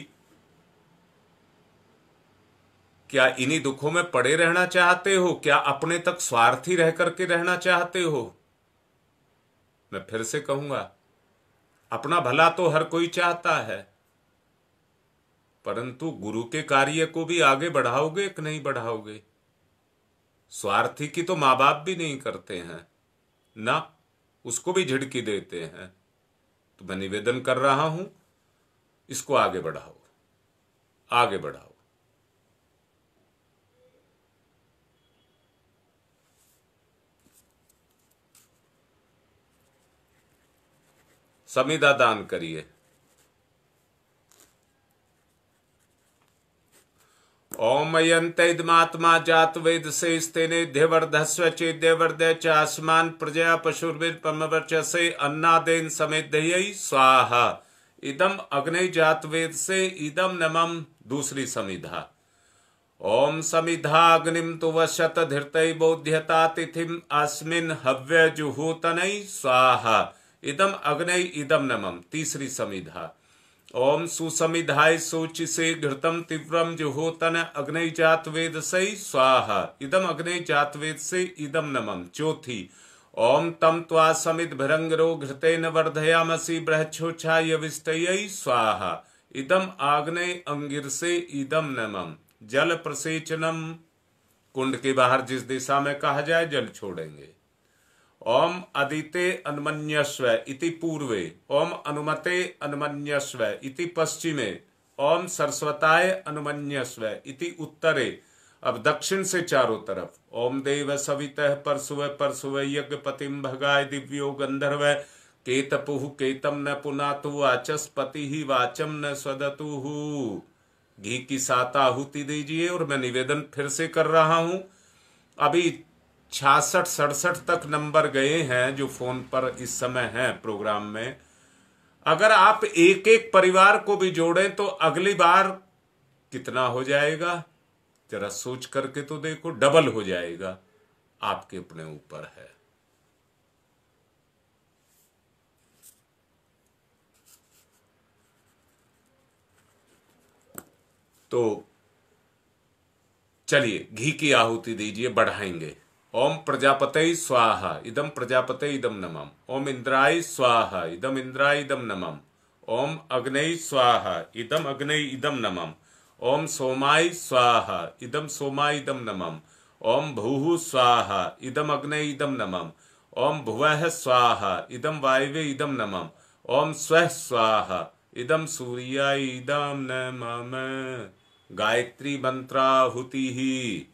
क्या इन्हीं दुखों में पड़े रहना चाहते हो? क्या अपने तक स्वार्थी रह करके रहना चाहते हो? मैं फिर से कहूंगा, अपना भला तो हर कोई चाहता है, परंतु गुरु के कार्य को भी आगे बढ़ाओगे कि नहीं बढ़ाओगे? स्वार्थी की तो मां बाप भी नहीं करते हैं ना, उसको भी झिड़की देते हैं। तो मैं निवेदन कर रहा हूं, इसको आगे बढ़ाओ, आगे बढ़ाओ। समिधा दान करिए। ओम यंतमात्मा जात वेद से स्तेने ध्यवर्धस्व चेद्यवर्धय च आसमान प्रजया पशुर्विद परमवर्चसे अन्नादेन समेधयी स्वाहा। इदम अग्नि जात वेद से इदम नमम। दूसरी समिधा। ओम समिधा अग्निम तु वशत धृतय बोध्यता तिथिम अस्मिन हव्य जुहूतनै स्वाहा। इदम अग्नि इदम नमम। तीसरी समिधा। ओम सुसमिधाय सोचि से घृतम तीव्रम जुहोतन अग्नि जात वेद से स्वाहा। इदम अग्नि जात वेद से इदम नमम। चौथी। ओम तम त्वा समित भरंगरो घृतेन वर्धयामसि बृहच्छोछाय विस्तयै स्वाहा। इदम आग्ने अंगिर से इदम नमम। जल प्रसेचनम। कुंड के बाहर जिस दिशा में कहा जाए जल छोड़ेंगे। ओम अदिते अनुमन्यस्व इति पूर्वे। ओम अनुमते अनुमन्यस्व इति पश्चिमे। ओम सरस्वताय अनुमन्यस्व इति उत्तरे। अब दक्षिण से चारों तरफ। ओम देव सवितः परसुव परसुव यज्ञपतिम भगाय दिव्यो गंधर्व केतपुः केतम न पुनातु वाचस्पति ही वाचम न स्वदतु। घी की 7 आहुति दीजिए। और मैं निवेदन फिर से कर रहा हूं, अभी 66-67 तक नंबर गए हैं जो फोन पर इस समय हैं प्रोग्राम में। अगर आप एक एक परिवार को भी जोड़ें तो अगली बार कितना हो जाएगा, जरा सोच करके तो देखो। डबल हो जाएगा। आपके अपने ऊपर है। तो चलिए घी की आहुति दीजिए, बढ़ाएंगे। ओम प्रजापते स्वाहा। इदम प्रजापते इदम नमम। ओम इंद्राय स्वाहा। इदम इंद्राय इदम नमम। ओम अग्नये स्वाहा। इदम अग्नये इदम नमम। ओम सोमाय स्वाहा। इदम सोमाय इदम नमम। ओम भूः स्वाहा। इदम अग्नये इदम नमम। ओम भुवः स्वाहा। इदम वायवे इदम नमम। ओम स्वः स्वाहा। इदम सूर्याय इदम नमः। गायत्री मंत्राहुति ही।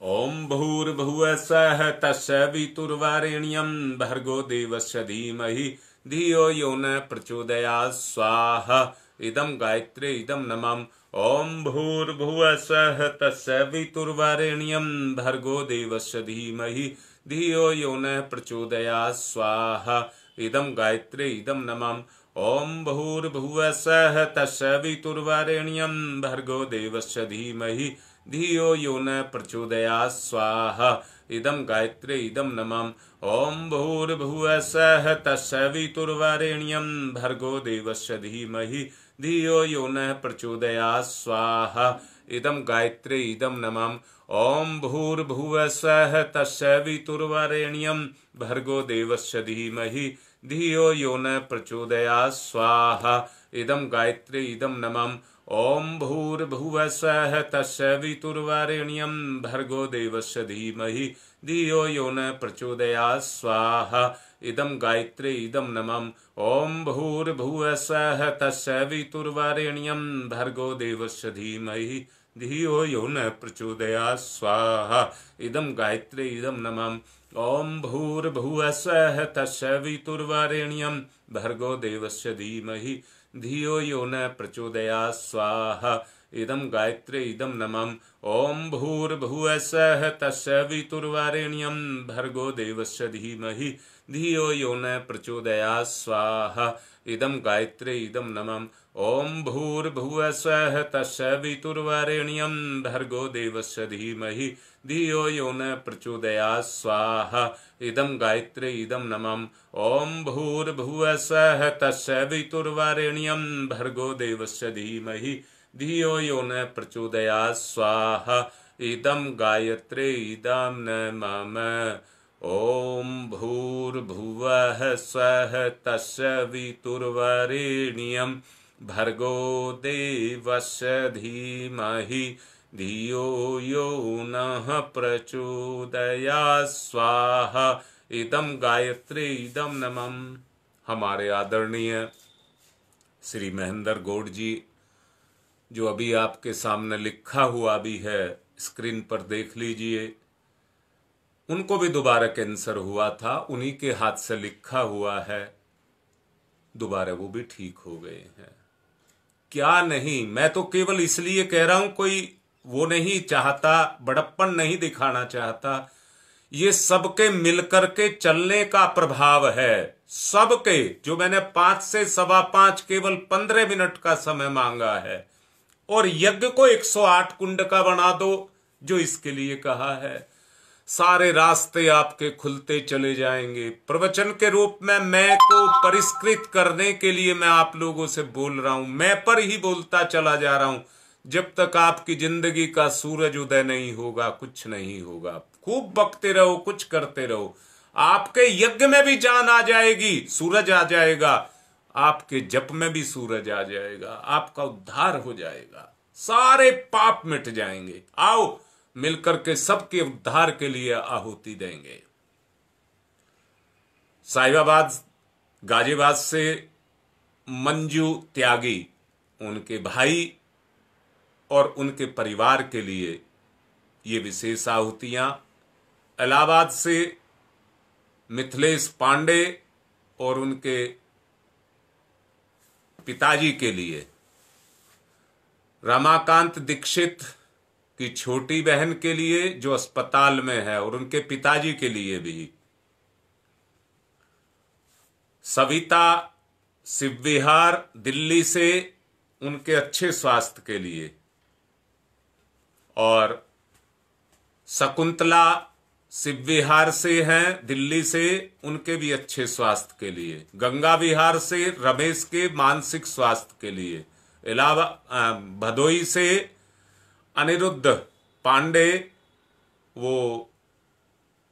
ओम भूर्भुवः स्वः तत्सवितुर्वरेण्यं भर्गो देवस्य धीमहि धियो यो न प्रचोदयात् स्वाहा। इदम गायत्रे इदम नमः। ओम भूर्भुवः स्वः तत्सवितुर्वरेण्यं भर्गो देवस्य धीमहि धियो यो न प्रचोदयात् स्वाहा। इदम गायत्रे इदम नमः। ओम भूर्भुवः स्वः तत्सवितुर्वरेण्यं भर्गो देवस्य धीमहि धियो यो न प्रचोदयात् स्वाहा। इदम गायत्रे इदम नमः। ओम भूर्भुवः स्वः तत्सवितुर्वरेण्यं भर्गो देवस्य धीमहि धियो यो न प्रचोदयात् स्वाहा। इदम गायत्रे इदम नमः। ओम भूर्भुवः स्वः तत्सवितुर्वरेण्यं भर्गो देवस्य धीमहि धियो यो न प्रचोदयात् स्वाहा। इदम गायत्रे इदम नमः। ओम भूर्भुवः स्वः तत्सवितुर्वरेण्यं भर्गो देवस्य धीमहि धियो यो न प्रचोदयात् स्वाहा। इदम गायत्रे इदम नमः। ओम भूर्भुवः स्वः तत्सवितुर्वरेण्यं भर्गो देवस्य धीमहि धियो यो न प्रचोदयात् स्वाहा। इदम गायत्रे इदम नमः। ओम भूर्भुवः स्वः तत्सवितुर्वरेण्यं भर्गो देवस्य धीमहि धियो यो न प्रचोदयात् स्वाहा। इदं गायत्रे इदं नमः। ओम भूर्भुवः स्वः तत्सवितुर्वरेण्यं भर्गो देवस्य धीमहि धियो यो न प्रचोदयात् स्वाहा। इदं गायत्रे इदं नमः। ओम भूर्भुवः स्वः तत्सवितुर्वरेण्यं भर्गो देवस्य धीमहि धियो यो न प्रचोदयात् स्वाहा। इदं गायत्रे इदं नमः। ओम भूर्भुवः स्वः तत्सवितुर्वरेण्यं भर्गो देवस्य धीमहि धियो यो न प्रचोदयात् स्वाहा। इदं गायत्रे इदं नमः। ओम भूर्भुवः स्वः तत्सवितुर्वरेण्यं भर्गो देवस्य धीमहि धियो यो नः प्रचोदयात् स्वाहा। इदं गायत्रे इदं नमः। हमारे आदरणीय श्री महेंद्र गौड़ जी, जो अभी आपके सामने लिखा हुआ भी है, स्क्रीन पर देख लीजिए, उनको भी दोबारा कैंसर हुआ था, उन्हीं के हाथ से लिखा हुआ है, दोबारा वो भी ठीक हो गए हैं। क्या नहीं, मैं तो केवल इसलिए कह रहा हूं, कोई वो नहीं चाहता, बड़प्पन नहीं दिखाना चाहता, ये सबके मिलकर के चलने का प्रभाव है। सबके, जो मैंने 5 से 5:15 केवल 15 मिनट का समय मांगा है, और यज्ञ को 108 कुंड का बना दो, जो इसके लिए कहा है। सारे रास्ते आपके खुलते चले जाएंगे। प्रवचन के रूप में मैं को परिष्कृत करने के लिए मैं आप लोगों से बोल रहा हूं, मैं पर ही बोलता चला जा रहा हूं। जब तक आपकी जिंदगी का सूरज उदय नहीं होगा, कुछ नहीं होगा। खूब बकते रहो, कुछ करते रहो, आपके यज्ञ में भी जान आ जाएगी, सूरज आ जाएगा, आपके जप में भी सूरज आ जाएगा, आपका उद्धार हो जाएगा, सारे पाप मिट जाएंगे। आओ मिलकर के सबके उद्धार के लिए आहुति देंगे। साहिबाबाद गाजियाबाद से मंजू त्यागी, उनके भाई और उनके परिवार के लिए ये विशेष आहुतियां। इलाहाबाद से मिथिलेश पांडे और उनके पिताजी के लिए। रमाकांत दीक्षित की छोटी बहन के लिए जो अस्पताल में है, और उनके पिताजी के लिए भी। सविता शिवविहार दिल्ली से, उनके अच्छे स्वास्थ्य के लिए। और शकुंतला शिवविहार से हैं दिल्ली से, उनके भी अच्छे स्वास्थ्य के लिए। गंगा विहार से रमेश के मानसिक स्वास्थ्य के लिए। इलाहाबाद भदोई से अनिरुद्ध पांडे, वो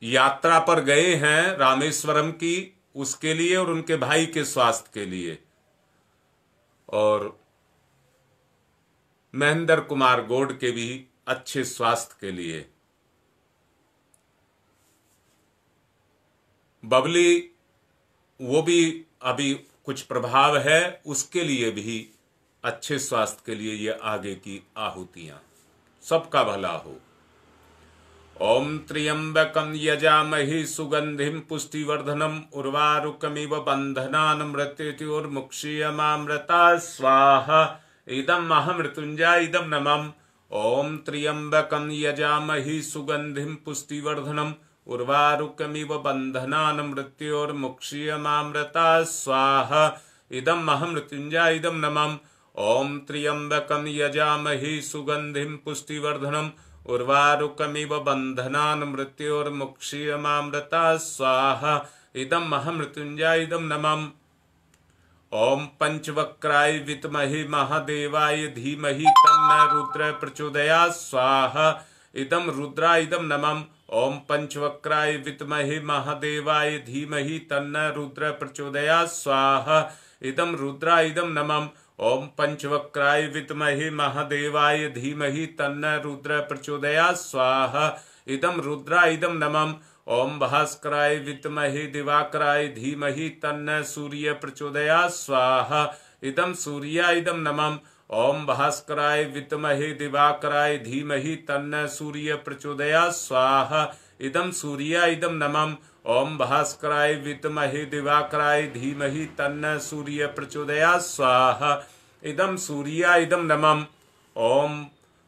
यात्रा पर गए हैं रामेश्वरम की, उसके लिए और उनके भाई के स्वास्थ्य के लिए। और महेंद्र कुमार गौड़ के भी अच्छे स्वास्थ्य के लिए। बबली, वो भी अभी कुछ प्रभाव है, उसके लिए भी अच्छे स्वास्थ्य के लिए ये आगे की आहुतियां। सबका भला हो। ओम त्र्यंबकं यजामहे सुगंधिं पुष्टिवर्धनम् उर्वारुकमिव बन्धनान् मृत्युर्मुक्षीयमामृता स्वाहा। इदं महामृत्युंजय इदं नमः। ओम त्र्यंबकं यजामहे सुगंधिं पुष्टिवर्धनम् उर्वारुकमिव बन्धनान् मृत्युर्मुक्षीयमामृता स्वाहा। इदं महामृत्युंजय इदं नमः। ओम त्र्यंबकं यजामहे सुगंधिं पुष्टिवर्धनम् उर्वारुकमिव बन्धनान् मृत्युर्मुक्षीयमामृता स्वाहा। इदं महामृत्युंजय इदं नमः। ओम पंचवक्राय विद्महे महादेवाय धीमहि तन्नो रुद्र प्रचोदयात् स्वाहा। इदं रुद्राय इदं नमः। ओम पंचवक्राय विद्महे महादेवाय धीमहि तन्नो रुद्र प्रचोदयात् स्वाहा। इदं रुद्राय इदं नमः। ओम पंचवक्राय विद्महे महादेवाय धीमहि तन्नो रुद्र प्रचोदयात् स्वाहा। इदं रुद्राय इदं नमः। ओम भास्कराय विद्महे दिवाकराय धीमहि तन्नो सूर्य प्रचोदयात् स्वाहा। इदं सूर्याय इदं नमः। ओम भास्कराय विद्महे दिवाकराय धीमहि तन्नो सूर्य प्रचोदयात् स्वाहा। इदं सूर्याय इदं नमः। ओम भास्कराय विद्महे दिवाकराय धीमहि तन्नो सूर्य प्रचोदयात् स्वाहा। इदं सूर्याय इदं नमः। ओम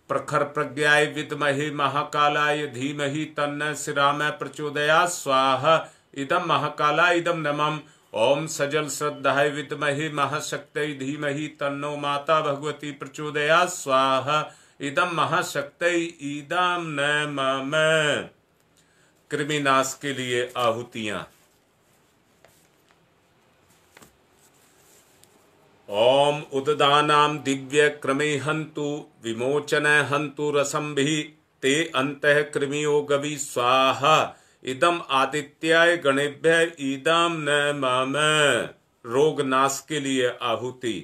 प्रखर प्रज्ञाय विद्महे महाकालाय धीमहि तन्न श्रीराम प्रचोदयात् स्वाहा। इदम महाकाला इदम नमः। ओम सजल श्रद्धाय विद्महे महाशक्तये धीमहि तन्नो माता भगवती प्रचोदयात् स्वाहा। इदम महाशक्तये इदम नमः। कृमिनाश के लिए आहुतियां। ओम उददानाम दिव्य क्रमे हंतु विमोचन हंतु रसंभि ते अंतः कृमियो गवि स्वाहा। इदम आदित्याय गणेभ्य इदम नमः। रोग नाश के लिए आहुति।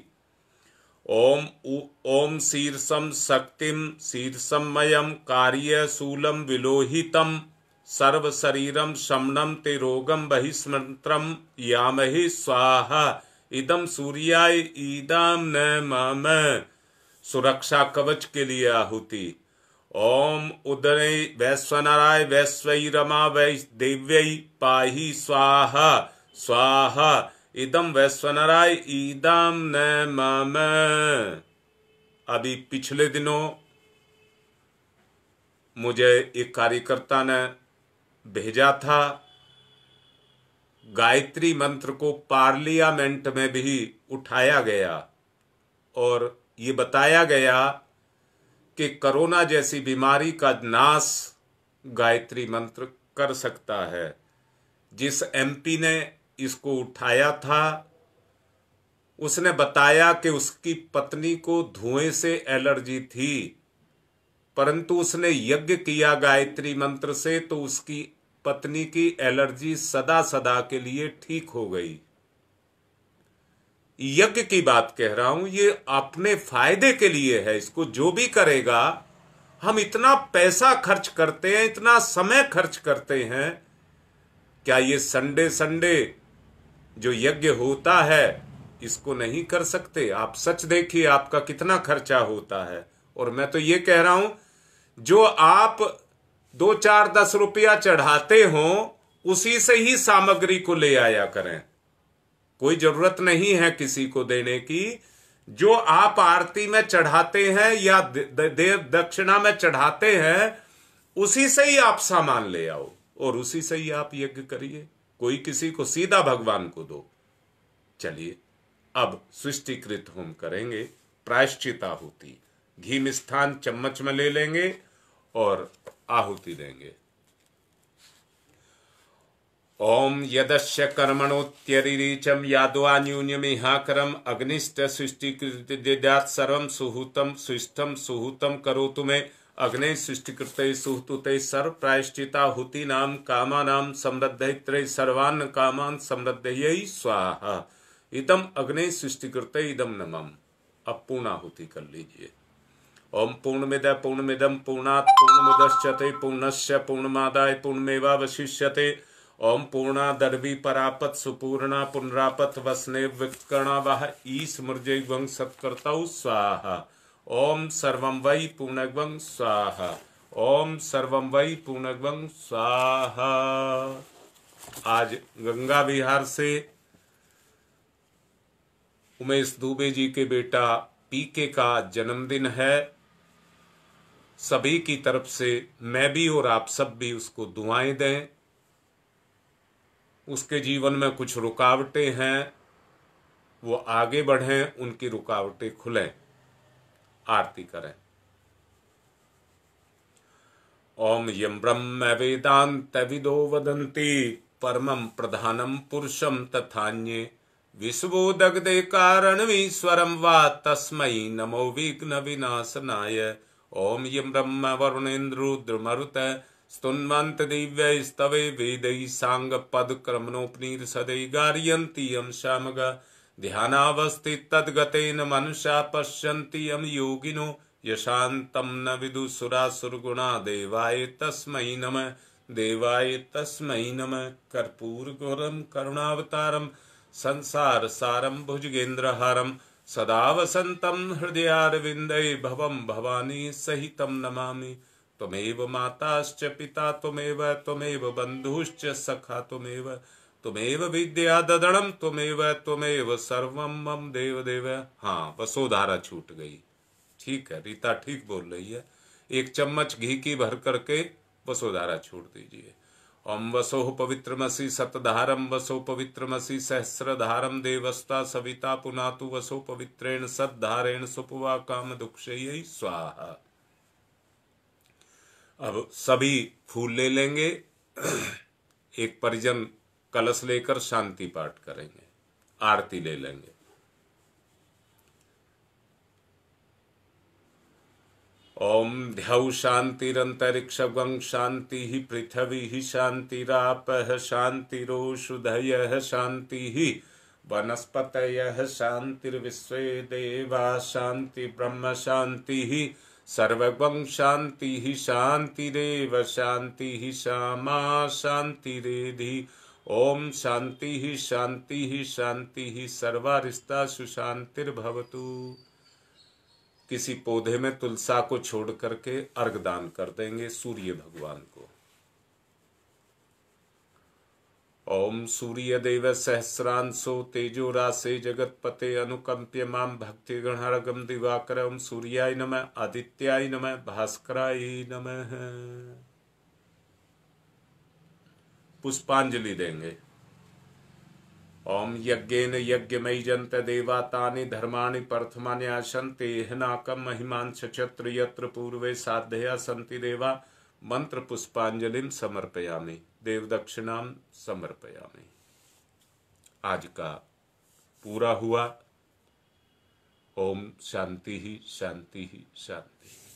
ओम शीर्षम शक्तिम शीर्षमयम कार्य शूलम विलोहितम सर्व शरीरम शमनम ते रोगम बहिस्मंत्रम यामहि स्वाहा। इदम सूर्याय इदम नमः। सुरक्षा कवच के लिए आहुति। ओम उदरे वैश्वनराय वैश्वैरमा वैदेव्यै पाहि स्वाहा स्वाहा। इदम वैश्वनराय इदम नमः। अभी पिछले दिनों मुझे एक कार्यकर्ता ने भेजा था, गायत्री मंत्र को पार्लियामेंट में भी उठाया गया और ये बताया गया कि कोरोना जैसी बीमारी का नाश गायत्री मंत्र कर सकता है। जिस एमपी ने इसको उठाया था उसने बताया कि उसकी पत्नी को धुएं से एलर्जी थी, परंतु उसने यज्ञ किया गायत्री मंत्र से तो उसकी पत्नी की एलर्जी सदा सदा के लिए ठीक हो गई। यज्ञ की बात कह रहा हूं, ये अपने फायदे के लिए है। इसको जो भी करेगा, हम इतना पैसा खर्च करते हैं, इतना समय खर्च करते हैं, क्या ये संडे जो यज्ञ होता है इसको नहीं कर सकते? आप सच देखिए आपका कितना खर्चा होता है। और मैं तो ये कह रहा हूं, जो आप 2 4 10 रुपया चढ़ाते हो उसी से ही सामग्री को ले आया करें। कोई जरूरत नहीं है किसी को देने की। जो आप आरती में चढ़ाते हैं या देव दक्षिणा में चढ़ाते हैं उसी से ही आप सामान ले आओ और उसी से ही आप यज्ञ करिए। कोई किसी को सीधा भगवान को दो। चलिए अब सृष्टिकृत होम करेंगे। प्रायश्चित आहुति। घी मिष्ठान चम्मच में ले लेंगे और आहुति देंगे। ओम यदस्य कर्मणोत्यरिरीचम यादवा न्यून्यमिहाकरम अग्निष्ट सृष्टिकृत सर्वं सुहूतम सुष्ठम सुहूतम करोतु मे अग्ने सृष्टिकृते सुहूते सर्व प्रायश्चिताहुति नाम कामानाम समृद्धैत्रे सर्वान्न कामान समृद्धयै स्वाहा। इदम अग्ने सृष्टिकृते इदम नमः। अब पूर्णाहुति कर लीजिए। ओम पूर्णमिद पूर्णमिदम पूर्णात् पूर्णमुदच्यते पूर्णस्य पूर्णमादाय पूर्णमेवावशिष्यते। ओम पूर्णा दर्वी परापत सुपूर्णा पुनरापत वसने विकर्णा वह ईस्मृजय वंग सत्कर्तौ स्वाहा। ओम सर्वं वै पूर्णग्वं स्वाहा। ओम सर्वं वै पूर्णग्वं स्वाहा। आज गंगा विहार से उमेश दुबे जी के बेटा पीके का जन्मदिन है। सभी की तरफ से मैं भी और आप सब भी उसको दुआएं दें। उसके जीवन में कुछ रुकावटें हैं, वो आगे बढ़ें, उनकी रुकावटें खुलें। आरती करें। ओम यम ब्रह्म वेदांत विदो वदन्ति परमं प्रधानम पुरुषम तथान्ये विश्वोदग्धे कारणमीश्वरं वा तस्मै नमो विघ्न विनाशनाय। ओम यम ब्रह्म वरुणेन्द्र रुद्रमरुत स्तुन्वन्त दिव्य स्तवे वेदै सांग पद क्रमणोपनिषदै गारयन्ति यम शामग ध्यानावस्थित तद्गतेन मनुष्या पश्यन्ति यम योगिनो यशान्तं न विदुसुरासुरगुणा देवाय तस्मै नमः। देवाय तस्मै नमः। कर्पूरगौरं करुणावतारं संसार सारं भुजगेन्द्रहारं सदा वसन्तं हृदयारविन्दे भवं भवानी सहितं नमामि। त्वमेव माताश्च पिता त्वमेव बन्धुश्च सखा त्वमेव विद्या ददणं त्वमेव सर्वं मम देव देव। हाँ, वसुधारा छूट गई। ठीक है, रीता ठीक बोल रही है। 1 चम्मच घी की भर करके वसुधारा छोड़ दीजिए। ओम वसोः पवित्रमसि सतधारम वसो पवित्रमसि सहस्रधारम देवस्ता सविता पुनातु वसो पवित्रेण सद्धारेण सुपवा काम दुक्षय स्वाहा। अब सभी फूल ले लेंगे, एक परिजन कलश लेकर शांति पाठ करेंगे, आरती ले लेंगे। ओम ध्यौ शांतिरंतरिक्षं शांति पृथ्वी शांतिरापः शांतिरोषधयः शांति वनस्पतयः शांतिर्विश्वे देवा शांति ब्रह्म शांति सर्वं शांति शांतिरेव शांति शामा शांतिरेधि। ओम शांति शांति शांति सर्वारिष्टा सुशांतिर्भवतु। किसी पौधे में तुलसा को छोड़ करके अर्घ दान कर देंगे सूर्य भगवान को। ओम सूर्य देव सहस्रांशो तेजो रासे जगतपते अनुकंप्य माम भक्ति गणहरगम दिवाकर। ओम सूर्याय नमः, आदित्याय नमः, भास्कराय नमः। पुष्पांजलि देंगे। ओम यज्ञेन यज्ञमयजन्त देवा तानि धर्माणि प्रथमानि आशन्ते नाकम महिमांश चत्र यत्र पूर्वे साधया सन्ति देवा। मंत्र पुष्पांजलिम समर्पयामि, देव दक्षिणाम समर्पयामि। आज का पूरा हुआ। ओम शांति ही शांति ही शांति।